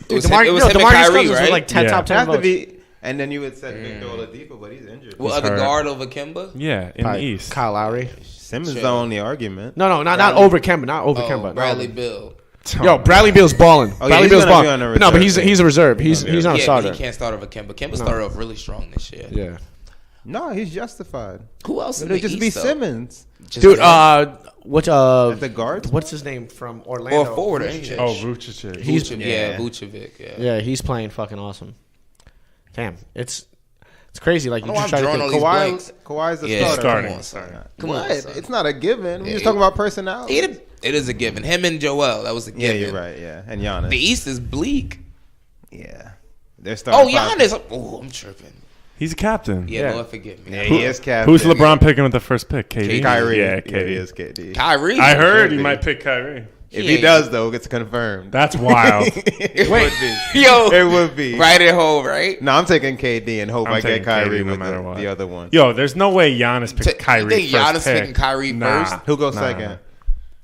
It was DeMar- him, it was no, him and DeMarcus Kyrie, Cousins was right? like 10 Yeah. top 10 Have to votes. be, and then you would say Victor Oladipo, but he's injured. What He's other hurt. guard over Kemba? Yeah, in the East. Kyle Lowry. Simmons is Shit. the only argument. No, not Bradley. over Kemba. Not over Oh, Kemba. Bradley Bill. Yo, Bradley Beal's balling. Oh, yeah, Bradley he's Beal's gonna be balling. on the No, but reserve he's a reserve. He's not a Yeah, but starter. he can't start over Kemba. Kemba started off really strong this year. Yeah. No, he's justified. Who else? It'll just be Simmons. Dude, The guards. what's his name from Orlando? Or forward, Vucevic. ain't it? Oh, Vucevic. He's Yeah, Vucevic. Yeah. yeah, he's playing fucking awesome. Damn, it's crazy. Like you know just why try I'm to drawing think. all these Kawhi's the Yeah, starter. come on, Starting. son. Come What? on, son. It's not a given. We're Yeah, just talking about personality. It is a given. Him and Joel, that was a Yeah, given. you're right. Yeah, and Giannis. The East is bleak. Yeah, they're Oh, starting. Giannis. Oh, I'm tripping. He's a captain. Yeah, Yeah. Lord forgive me. Yeah, he is captain. Who's LeBron picking with the first pick? KD. Kyrie. Yeah, Yeah, KD. he is KD. Kyrie. I heard he Should be. might pick Kyrie. If He he ain't. does, though, it's confirmed. That's wild. It would be. Yo, It would be. right at home, right? No, I'm taking KD and hope I'm I get taking Kyrie KD no with matter what. the other one. Yo, there's no way Giannis picked Kyrie You think first Giannis pick. picking Kyrie Nah. first Who goes Nah. second?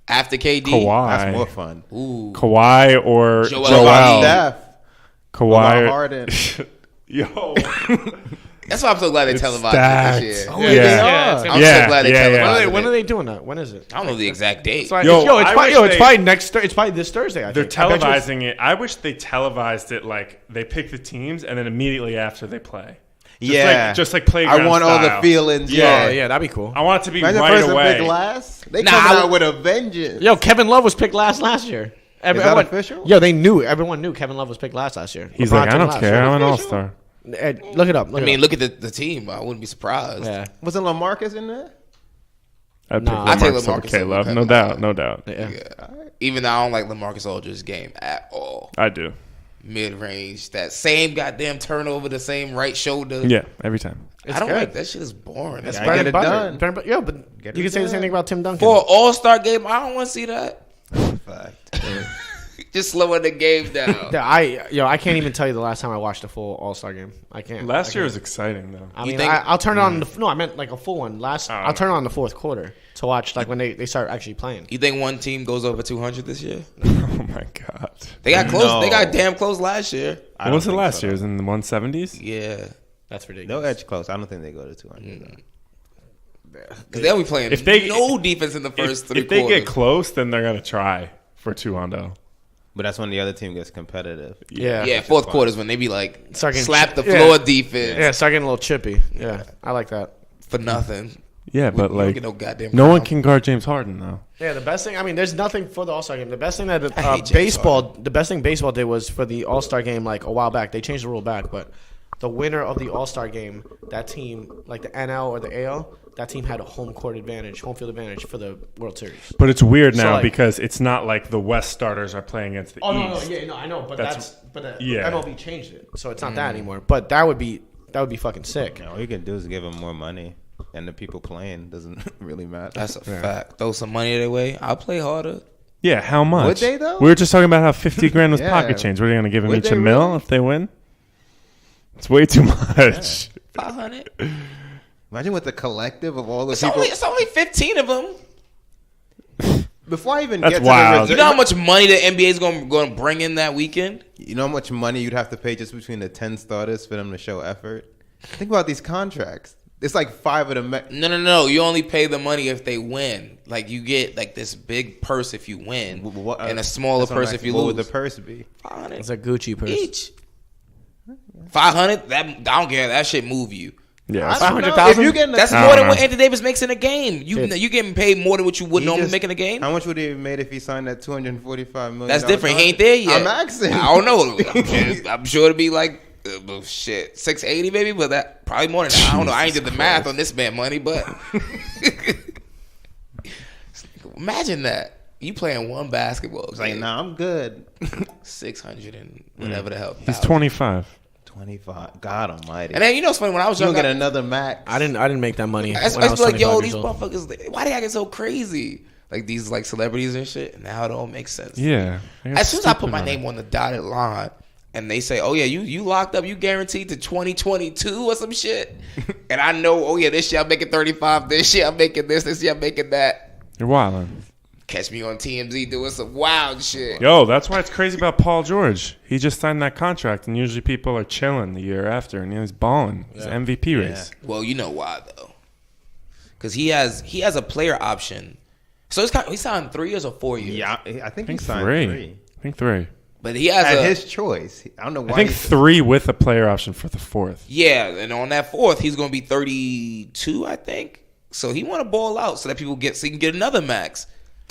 after KD? Kawhi. That's more fun. Ooh. Kawhi or Joel Joel. Embiid. Steph. Kawhi. Lamar Harden. Yo. That's why I'm so glad they It's televised stacked. it this year. Oh, Yeah. they Yeah, are. it's I'm Yeah, so glad they yeah, yeah. televised When it. are they doing that? When is it? I don't know the exact date. It's like, Yo, it's I probably, wish it's they- probably next. It's probably this Thursday. I They're think. I bet you it's- televising it. I wish they televised it like they pick the teams and then immediately after they play. Yeah. Just like playground I want all the style. feelings. Yeah. Yeah, that'd be cool. I want it to be Imagine right person away. pick last. They Nah, coming I out with a vengeance. Yo, Kevin Love was picked last year. that Everyone- official? Yo, they knew. Everyone knew Kevin Love was picked last year. He's LeBron like, I took don't last. care. I'm an Official? all-star. Ed, look it up. I mean, look at the team. I wouldn't be surprised. yeah. Wasn't LaMarcus in there? I'd Nah. pick I'd take LaMarcus over LaMarcus K-Love. over No Kevin doubt. Love. No doubt. Yeah. Yeah. Even though I don't like LaMarcus Aldridge's game at all. I do. Mid range, that same goddamn turnover, the same right shoulder. Yeah, every time. I don't good. like that shit. Is boring. That's Yeah, bad. get it done. Yeah, but Get you it can say the same done. thing about Tim Duncan. For an All Star game, I don't want to see that. Fact. Just slowing the game down. I can't even tell you the last time I watched a full All Star game. I can't. Last I year can't. was exciting though. I You mean, think- I'll turn it on. No, I meant like a full one. I'll no. turn it on the fourth quarter to watch, like when they start actually playing. You think one team goes over 200 this year? Oh my god. They got close. No. They got damn close last year. What was it last year? It was in the 170s? Yeah, That's ridiculous. No edge close. I don't think they go to 200. because they'll be playing If they- no defense in the first If, three if they quarters. get close, then they're gonna try for 200. But that's when the other team gets competitive. Yeah. yeah, fourth quarters when they be like Start getting slap the yeah. floor defense Yeah, start getting a little chippy. Yeah, I like that. for nothing. Yeah, but We don't like get no goddamn. no one foul. can guard James Harden though. Yeah, the best thing. I mean, there's nothing for the All Star game. The best thing that I hate James baseball, the best thing baseball did was for the All Star game like a while back. They changed the rule back, but the winner of the All Star game, that team, like the NL or the AL, that team had a home court advantage, home field advantage for the World Series. But it's weird So, now like- because it's not like the West starters are playing against the East. I know, but That's- yeah, yeah. MLB changed it, so it's not that anymore. But that would be fucking sick. All you can do is give them more money, and the people playing doesn't really matter. That's a fact. Throw some money their way. I'll play harder. Yeah, how much? Would they, though? We were just talking about how 50 grand was Yeah. pocket change. What are you gonna give them Would each they a mil really? if they win? It's way too much. 500. Imagine with the collective of all the It's people. only 15 of them. Before I even That's get to wild. the You reserve, know how much money the NBA is going to bring in that weekend? you know how much money you'd have to pay just between the 10 starters for them to show effort? Think about these contracts. It's like 5 of them. No. You only pay the money if they win. Like you get like this big purse if you win, and a smaller That's what I'm purse if asking. you What lose. would the purse be? 500 It's a Gucci purse. each. 500. That I don't care. That shit move you. Yeah. I don't know. 500,000? If you getting That's I more don't than know. what Anthony Davis makes in a game. You getting paid more than what you would He normally just- make in a game. How much would he have made if he signed that $245 million? That's different. He ain't there yet. I'm asking. I don't know. I'm sure it'll be like shit 680 maybe, but that probably more than that. I don't know. I ain't did the math on this man money, but imagine that you playing one basketball It's like, game, nah, I'm good. 600 and whatever the hell. He's 1,000. 25. 25. God almighty. And then you know what's funny when I was you young. don't get another max. I didn't make that money. I when I was was like, yo, 25 these years old. motherfuckers, why they acting so crazy? Like these like celebrities and shit. And now it all makes sense. Yeah. As soon as I put my name on the dotted line, and they say, "Oh yeah, you locked up, you guaranteed to 2022 or some shit," and I know, oh yeah, this year I'm making 35, this year I'm making this year I'm making that. You're wildin'. Catch me on TMZ doing some wild shit. Yo, that's why it's crazy about Paul George. He just signed that contract, and usually people are chilling the year after, and he's balling. His MVP race. Well, you know why though? Because he has a player option. So he signed 3 years or 4 years. Yeah, I think he I signed think 3. I think 3. But he has At his choice. I don't know why. I think 3 with a player option for the 4th. Yeah, and on that 4th, he's going to be 32, I think. So he want to ball out so that so he can get another max.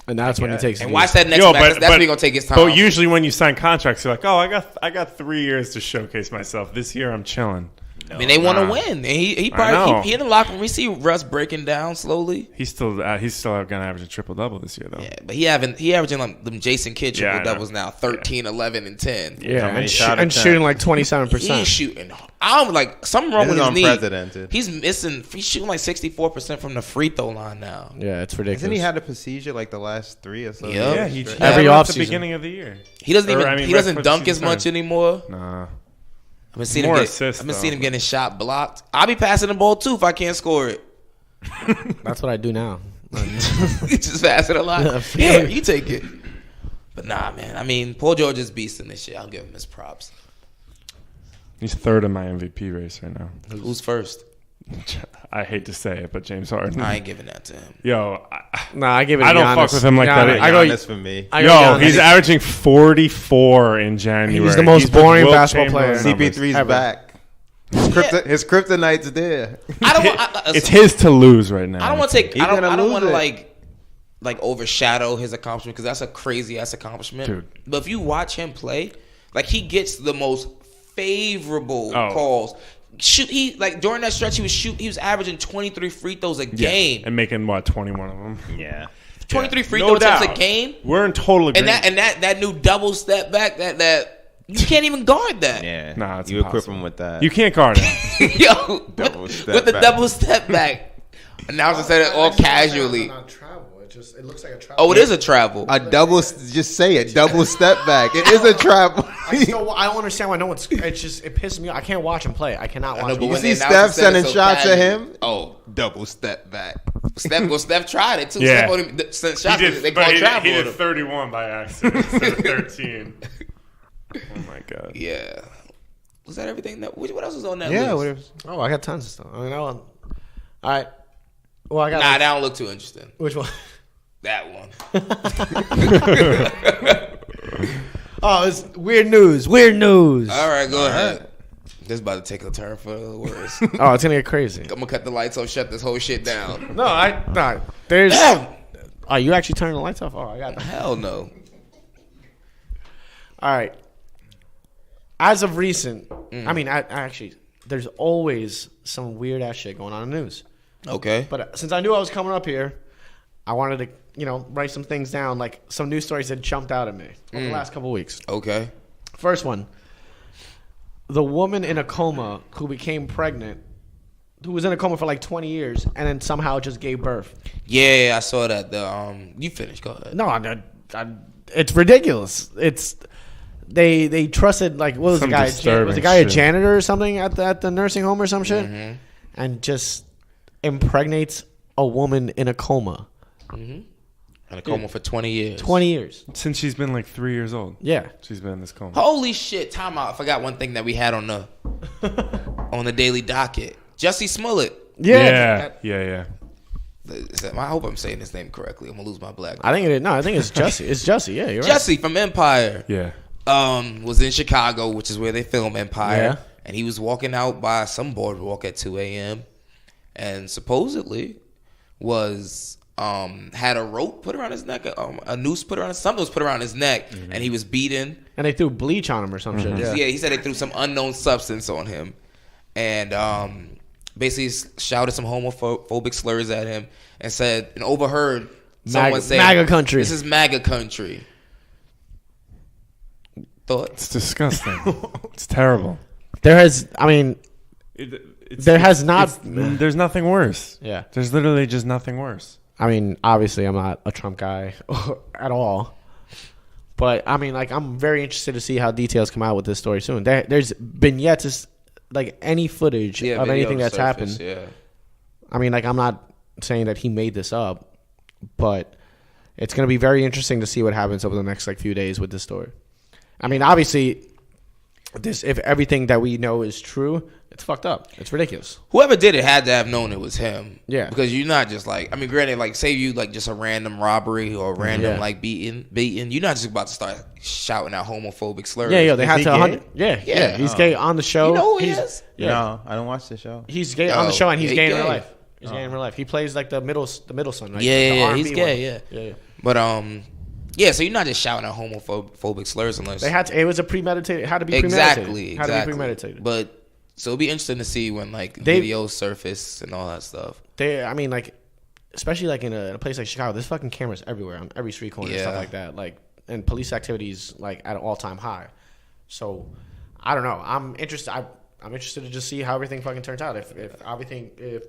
And that's when he takes. And watch that next max. That's when he's going to take his time. But usually when you sign contracts, you're like, oh, I got 3 years to showcase myself. This year I'm chilling. I mean, they want to win. And he probably he in the locker room. We see Russ breaking down slowly. He's still going to average a triple-double this year, though. Yeah, but he averaging like them Jason Kidd Yeah, triple-doubles now, 13, 11, and 10. Yeah, many and, shot and attempts? shooting like 27%. He's shooting. I'm like, something wrong This with is his knee. unprecedented. He's missing. He's shooting like 64% from the free throw line now. Yeah, it's ridiculous. Hasn't he had a procedure like the last 3 or so? Yeah. Yeah, he straight? Every at offseason. the beginning of the year. He doesn't Or, even. I mean, he right doesn't before dunk the as season much started. anymore. Nah. I've been seeing More him get, assists, I've been though. seeing him getting shot blocked. I'll be passing the ball too if I can't score it. That's what I do now. Just pass it a lot. Here, you take it. But nah, man. I mean, Paul George is beasting this shit. I'll give him his props. He's 3rd in my MVP race right now. Who's first? I hate to say it, but James Harden. I ain't giving that to him. Yo, Nah, I give it. I to don't Giannis. fuck with him like that. I go. Giannis for me. I go yo, Giannis. he's averaging 44 in January. He's the most boring Wilt basketball player. Chamberlain CP3's Ever. back. His kryptonite's there. I don't want. It's his to lose right now. I don't want to take. He's I don't gonna lose want to it. like overshadow his accomplishment because that's a crazy ass accomplishment. Dude. But if you watch him play, like he gets the most favorable Oh. calls. Shoot, he like during that stretch he was averaging 23 free throws a game. and making what 21 of them. Yeah. 23 free No throw attempts a doubt. game. We're in total And agreement. that new double step back that you can't even guard that. Yeah. Nah, it's you equip impossible. him with that. You can't guard him. Yo, Double with step the back. double step back. Announcer said it all casually. It looks like a travel. Oh, it is a travel. A double, just say it. Double step back. It is a travel. I don't understand why no one's. It's just it pisses me off. I can't watch him play. I cannot I know, watch but him. when see the announcer Steph said sending it so shots at casually- him? Oh, Double step back. Steph tried it too. Yeah. Steph only sent shots. They called he travel. did on him. 31 by accident instead of 13. Oh my god. Yeah. Was that everything? What else was on that Yeah, list? whatever. Oh, I got tons of stuff. I mean, all right. Well, I got. Nah, that don't look too interesting. Which one? That one. Oh, it's weird news. Weird news. All right, go ahead. This is about to take a turn for the worse. I'm Oh, it's gonna get crazy. gonna cut the lights off, shut this whole shit down. No, there's. Oh, you actually turning the lights off? Oh, I got that. Hell no. All right. As of recent, I mean, I actually, there's always some weird ass shit going on in the news. Okay. But since I knew I was coming up here, I wanted to, write some things down, like some news stories that jumped out at me over the last couple of weeks. Okay. First one: the woman in a coma who became pregnant, who was in a coma for like 20 years, and then somehow just gave birth. Yeah, I saw that. You finished. Go ahead. No, it's ridiculous. They trusted, like, what was Some the guy? disturbing Was the guy a shit. janitor or something at the nursing home or some shit? And just impregnates a woman in a coma. In a coma for 20 years. 20 years. Since she's been like 3 years old. Yeah. She's been in this coma. Holy shit! Time out. I forgot one thing that we had on the daily docket. Jussie Smollett. Yeah. I hope I'm saying his name correctly. I'm gonna lose my black. I think it's Jussie. It's Jussie. Yeah, you're right. Jussie from Empire. Yeah. Was in Chicago, which is where they film Empire. Yeah. And he was walking out by some boardwalk at 2 a.m. and supposedly was had a rope put around his neck, a noose put around something was put around his neck, and he was beaten. And they threw bleach on him or some shit. Yeah, Yeah. he said they threw some unknown substance on him, and basically shouted some homophobic slurs at him, and said and overheard someone say, MAGA country. This is MAGA country. Thoughts? It's disgusting. It's terrible. There has not. There's nothing worse. Yeah. There's literally just nothing worse. I mean, obviously, I'm not a Trump guy at all. But I mean, like, I'm very interested to see how details come out with this story soon. There's been yet to like any footage of anything that's happened. Yeah. I mean, like, I'm not saying that he made this up, but it's going to be very interesting to see what happens over the next like few days with this story. I mean, obviously, if everything that we know is true, it's fucked up. It's ridiculous. Whoever did it had to have known it was him. Yeah. Because you're not just like, I mean, granted, like, say you like just a random robbery or a random like beating. You're not just about to start shouting out homophobic slurs. Yeah, they had he to. gay? Yeah. He's gay on the show. You know who he He's- is? Yeah. No, I don't watch the show. He's gay on the show, and he's gay in real gay. life. He's gay in real life. He plays like the middle son. Right? Yeah, The yeah, R&B he's gay, one. yeah. Yeah. But yeah, so you're not just shouting out homophobic slurs unless They had to. It was a premeditated. It had to be exactly. premeditated. Had to be premeditated. But so it'll be interesting to see when like They- videos surface and all that stuff. I mean, like, especially like in a place like Chicago, there's fucking cameras everywhere on every street corner and stuff Yeah. like that. Like, and police activities like at an all-time high. So, I don't know. I'm interested. I'm interested to just see how everything fucking turns out. If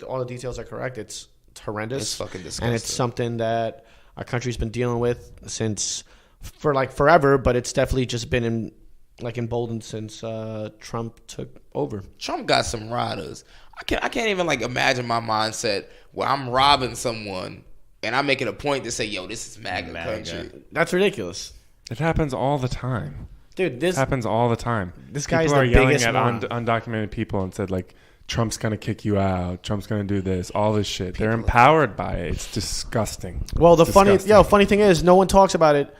all the details are correct, it's horrendous. It's fucking disgusting. And it's something that our country's been dealing with since for like forever, but it's definitely just been emboldened since Trump took over. Trump got some riders. I can't even like imagine my mindset where I'm robbing someone and I'm making a point to say, "Yo, this is MAGA country." That's ridiculous, It happens all the time. dude. This Happens all the time. This guy is People the are yelling biggest at moron. undocumented people and said like, Trump's gonna kick you out. Trump's gonna do this. All this shit. They're empowered by it. It's disgusting. Well, the It's funny disgusting. funny thing is, no one talks about it.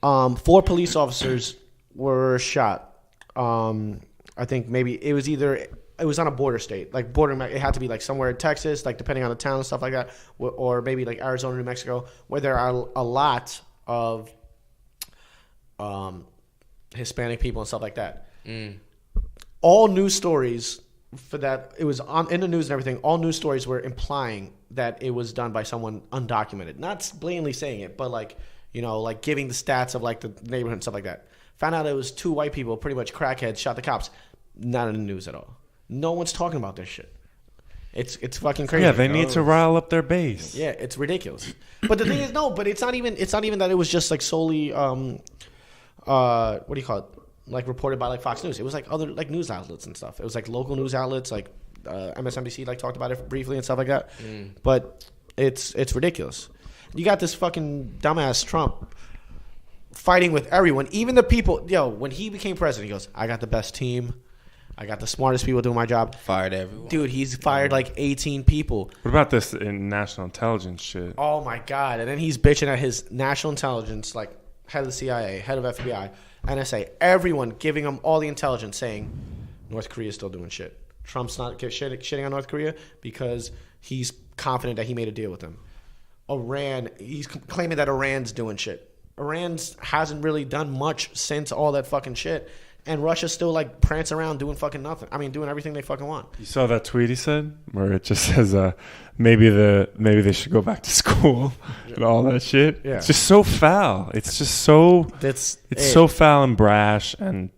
4 police officers were shot. I think maybe it was on a border state, like bordering. It had to be like somewhere in Texas, like depending on the town and stuff like that, or maybe like Arizona, New Mexico, where there are a lot of Hispanic people and stuff like that. All news stories for that, it was in the news and everything. All news stories were implying that it was done by someone undocumented, not blatantly saying it, but like, you know, like giving the stats of like the neighborhood and stuff like that. Found out it was 2 white people, pretty much crackheads, shot the cops. Not in the news at all. No one's talking about this shit. It's fucking crazy. Yeah, they need to rile up their base. Yeah, it's ridiculous. But the thing is, no, but it's not even that it was just like solely what do you call it? Like reported by like Fox News. It was like other like news outlets and stuff. It was like local news outlets, like MSNBC like talked about it briefly and stuff like that. But it's ridiculous. You got this fucking dumbass Trump fighting with everyone, even the people. Yo, when he became president, he goes, "I got the best team. I got the smartest people doing my job." Fired everyone. Dude, he's fired like 18 people. What about this in national intelligence shit? Oh my god! And then he's bitching at his national intelligence, like head of the CIA, head of FBI, NSA, everyone giving him all the intelligence, saying North Korea's still doing shit. Trump's not shitting on North Korea because he's confident that he made a deal with them. Iran, he's claiming that Iran's doing shit. Iran's hasn't really done much since all that fucking shit. And Russia's still like prancing around doing fucking nothing. I mean, doing everything they fucking want. You saw that tweet he said where it just says maybe they should go back to school and all that shit. Yeah. It's just so foul. It's just so so foul and brash and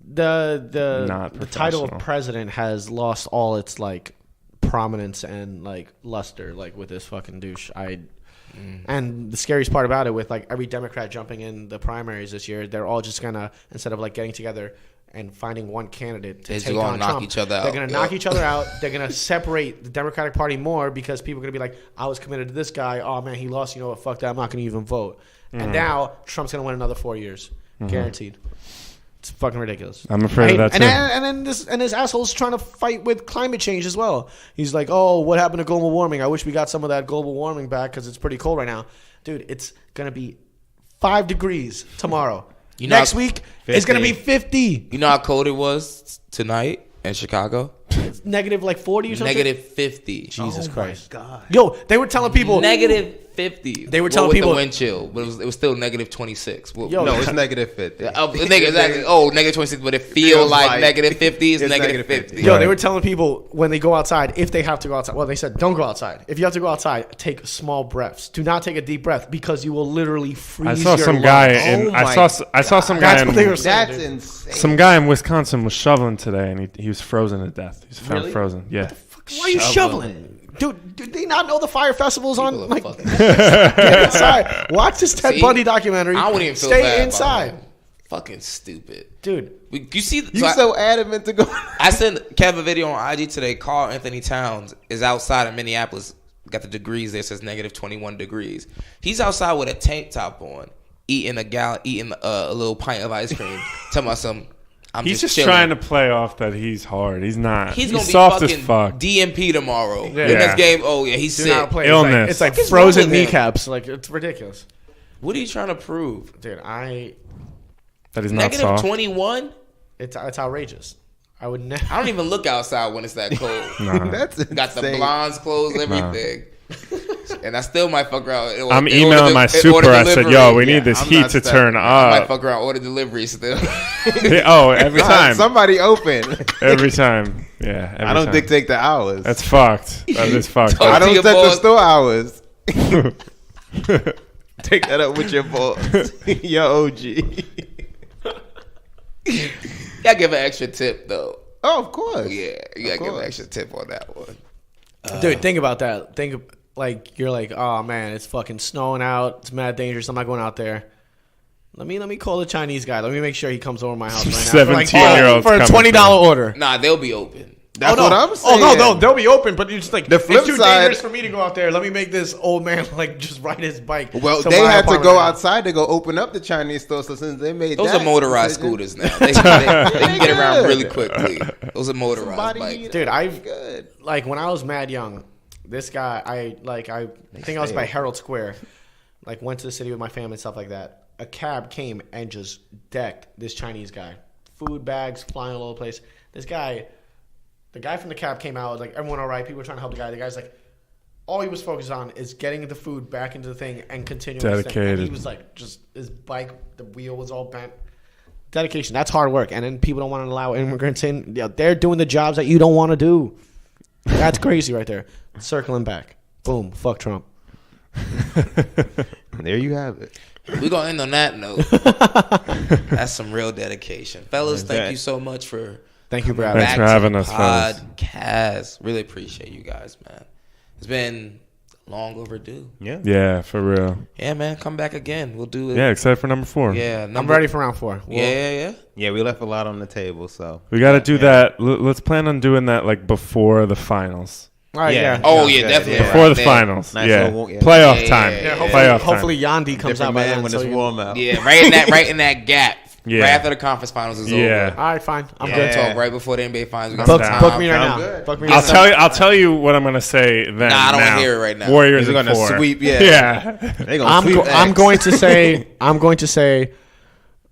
the Not title of professional. president has lost all its like prominence and like luster like with this fucking douche. And the scariest part about it, with like every Democrat jumping in the primaries this year, they're all just gonna, instead of like getting together and finding one candidate to They're take gonna on knock Trump, each other they're out. gonna Yeah. knock each other out. They're gonna separate the Democratic Party more because people are gonna be like, I was committed to this guy. Oh man, he lost. You know what? Fuck that. I'm not gonna even vote. And now Trump's gonna win another 4 years, guaranteed. It's fucking ridiculous. I'm afraid of that and too. then this asshole's trying to fight with climate change as well. He's like, "Oh, what happened to global warming? I wish we got some of that global warming back because it's pretty cold right now." Dude, it's gonna be 5 degrees tomorrow. You know Next how- week it's gonna be 50. You know how cold it was tonight in Chicago? It's negative like 40 or something. Negative 50. Jesus Oh Christ. my God. Yo, they were telling people. Negative 50. They were Well, telling with people- the wind chill, but it was still negative 26. Well, Yo, No, it's negative 50. exactly. Oh, negative 26, but it feels like negative 50 is it's negative negative 50. Yo, Right. they were telling people when they go outside, if they have to go outside. Well, they said don't go outside. If you have to go outside, take small breaths. Do not take a deep breath because you will literally freeze. I saw your some guy lungs. in Oh I my saw some guy That's what they were in, saying. That's dude. insane. some guy in Wisconsin was shoveling today and he was frozen to death. He was found Really? frozen. Yeah. Why are you shoveling? Dude, do they not know the fire festivals People on? are Like, fucking- get inside. Watch this Ted See? Bundy documentary. I wouldn't even feel Stay bad inside. about him. Fucking stupid. Dude. You see, You so adamant to go. I sent Kev a video on IG today. Carl Anthony Towns is outside in Minneapolis. Got the degrees there. It says negative 21 degrees. He's outside with a tank top on, eating a little pint of ice cream. Tell me something. He's just chilling. trying to play off that he's hard. He's not. He's gonna be soft fucking as fuck. DMP tomorrow. Yeah. The next game, oh yeah, he's Do sick. not play. Illness. It's like What is wrong frozen with him? kneecaps. Like, it's ridiculous. What are you trying to prove? Dude, That he's not Negative soft. 21? it's outrageous. I would never. I don't even look outside when it's that cold. Nah. That's Got the insane. blinds closed, everything. And I still might fuck around. I'm emailing my super. I said, "Yo, we need this I'm heat not to stuck. turn I might up." fuck around, order delivery still. Every time. Somebody open. Every time. Yeah. Every I don't time. dictate the hours. That's fucked. That is fucked. Talk I to don't your set the boss. store hours. Take that up with your boss. Your OG. Gotta give an extra tip though. Oh, of course. Yeah, you gotta Of give an course. extra tip on that one. Dude, think about that. You're like, oh man, it's fucking snowing out. It's mad dangerous. I'm not going out there. Let me call the Chinese guy. Let me make sure he comes over to my house right now. 17-year-olds for a coming $20 order. Nah, they'll be open. That's no. what I'm saying. Oh no, they'll be open, but you're just like The flip it's too side- dangerous for me to go out there. Let me make this old man like just ride his bike. Well, to they my had to apartment go right now. outside to go open up the Chinese store. So since they made Those that are motorized decision- scooters now. They can get around good. really quickly. Those are motorized Somebody bikes. need Dude, it. I've Good. like when I was mad young, this guy I think I was by Herald Square. Like went to the city with my family and stuff like that. A cab came and just decked this Chinese guy. Food bags flying all over the place. This guy, the guy from the cab came out, like everyone all right, people were trying to help the guy. The guy's like, all he was focused on is getting the food back into the thing and continuing his thing. And Dedicated. he was like, just his bike, the wheel was all bent. Dedication, that's hard work. And then people don't want to allow immigrants in. Yeah, they're doing the jobs that you don't want to do. That's crazy right there. Circling back. Boom. Fuck Trump. There you have it. We're gonna end on that note. That's some real dedication. Fellas, thank that? you so much for Thank you for coming having Thanks back for to having the us, fellas. podcast. Really appreciate you guys, man. It's been long overdue. Yeah. Yeah, for real. Yeah, man, come back again. We'll do it. Yeah, excited for number 4. Yeah, I'm ready for round 4. Yeah. Yeah, we left a lot on the table, so We got to do that. Let's plan on doing that like before the finals. All right, Yeah. yeah. Oh Sounds yeah, good. definitely. Yeah. Before right the there. finals. Nice Yeah. little walk- yeah. Playoff Yeah, time. yeah, Yeah, yeah. Playoff hopefully time. Yandi comes different out by man then. when so it's you can- warm out. Yeah, right in that gap. Yeah. Right after the conference finals is Yeah. over. All right, fine. I'm Yeah. good. Talk right before the NBA finals. We got Book- some down. time. Book me right Sounds now. good. Book me I'll right now. tell you what I'm gonna say then. Nah, I don't wanna now. hear it right now. Warriors They're in gonna 4. sweep. Yeah. Yeah. They gonna sweep. I'm X. going to say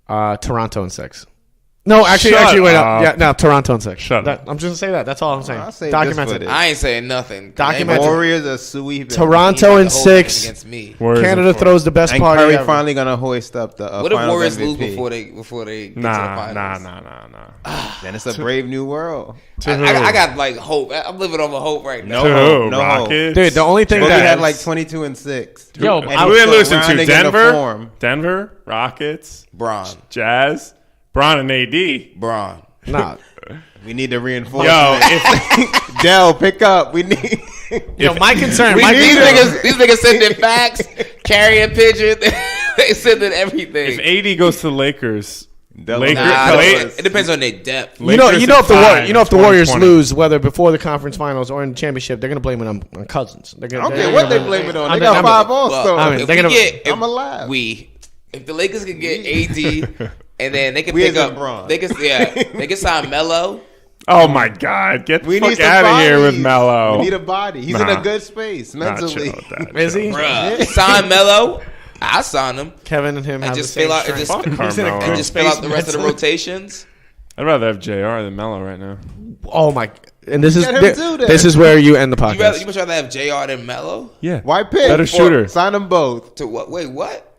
Toronto in 6. No, actually, Shut wait up. up. Yeah, no, Toronto in 6. Shut up. I'm just gonna say that. That's all I'm saying. I'll say Documented. this I ain't saying nothing. Documented. Warriors are sweeping. Toronto in 6. against me. Warriors in Canada 4. throws the best And party Curry ever. finally gonna hoist up the What if finals Warriors MVP. lose before they get to the finals? Nah. Then it's a brave new world. To who? I got like hope. I'm living on hope right now. To who? no Rockets? Dude, the only thing Boogie that had like 22 and 6. Yo, And I'm Who he's they losing rounding to? in the Denver? form. Denver? Rockets? Braun. Jazz? Bron and AD? Braun. nah. We need to reinforce. Yo, if Dell, pick up. We need. Yo, my concern. These niggas sending facts, carrying pigeon. They sending everything. if AD goes to the Lakers, Dell- Lakers- Nah, Lakers- it depends on their depth. You know Lakers if in the 5 if the in Warriors 2020. lose, whether before the conference finals or in the championship, they're gonna blame it on Cousins. They're gonna, I don't care what they blame it on. They got 5 All Well, Stars. I mean, if they're we gonna- get, I'm alive. If the Lakers can get AD, and then they can We pick as in up, Bron. they can sign Melo. Oh my God! Get the We fuck need some out of here with bodies. Melo. We need a body. He's in Nah. a good space Nah, mentally. chill with that. Is he? Bruh, sign Melo. I sign him Kevin and him and have just the same fill out and strength. just, Fuck Carmelo. and just fill out the space rest of the mentally. rotations. I'd rather have JR than Melo right now. Oh my! And this is Get him too, then. this is where you end the You podcast. much rather have JR than Melo? Yeah. Why pick? Better shooter. Sign them both. To what? Wait, what?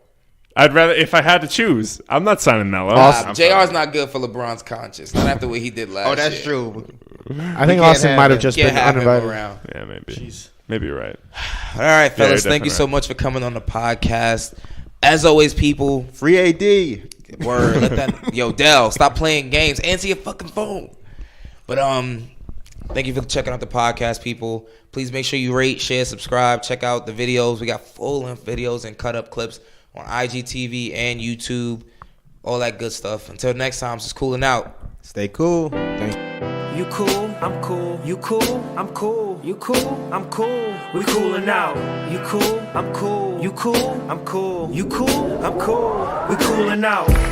I'd rather if I had to choose. I'm not signing Melo. JR's not good for LeBron's conscience. Not after what he did last year. Oh, that's true. I think can't Austin have might have him. just Can't been have him uninvited. around. Yeah, maybe. Maybe you're right. All right, fellas. you're Thank you definitely so right. much for coming on the podcast. As always, people. Free AD. Word. Let that. Yo, Dell, stop playing games. Answer your fucking phone. But Thank you for checking out the podcast, people. Please make sure you rate, share, subscribe. Check out the videos. We got full-length videos and cut-up clips on IGTV and YouTube. All that good stuff. Until next time, it's cooling out. Stay cool. Thank you. You cool, I'm cool. You cool, I'm cool. You cool, I'm cool. We coolin' out. You cool, I'm cool. You cool, I'm cool. You cool, I'm cool. We coolin' out.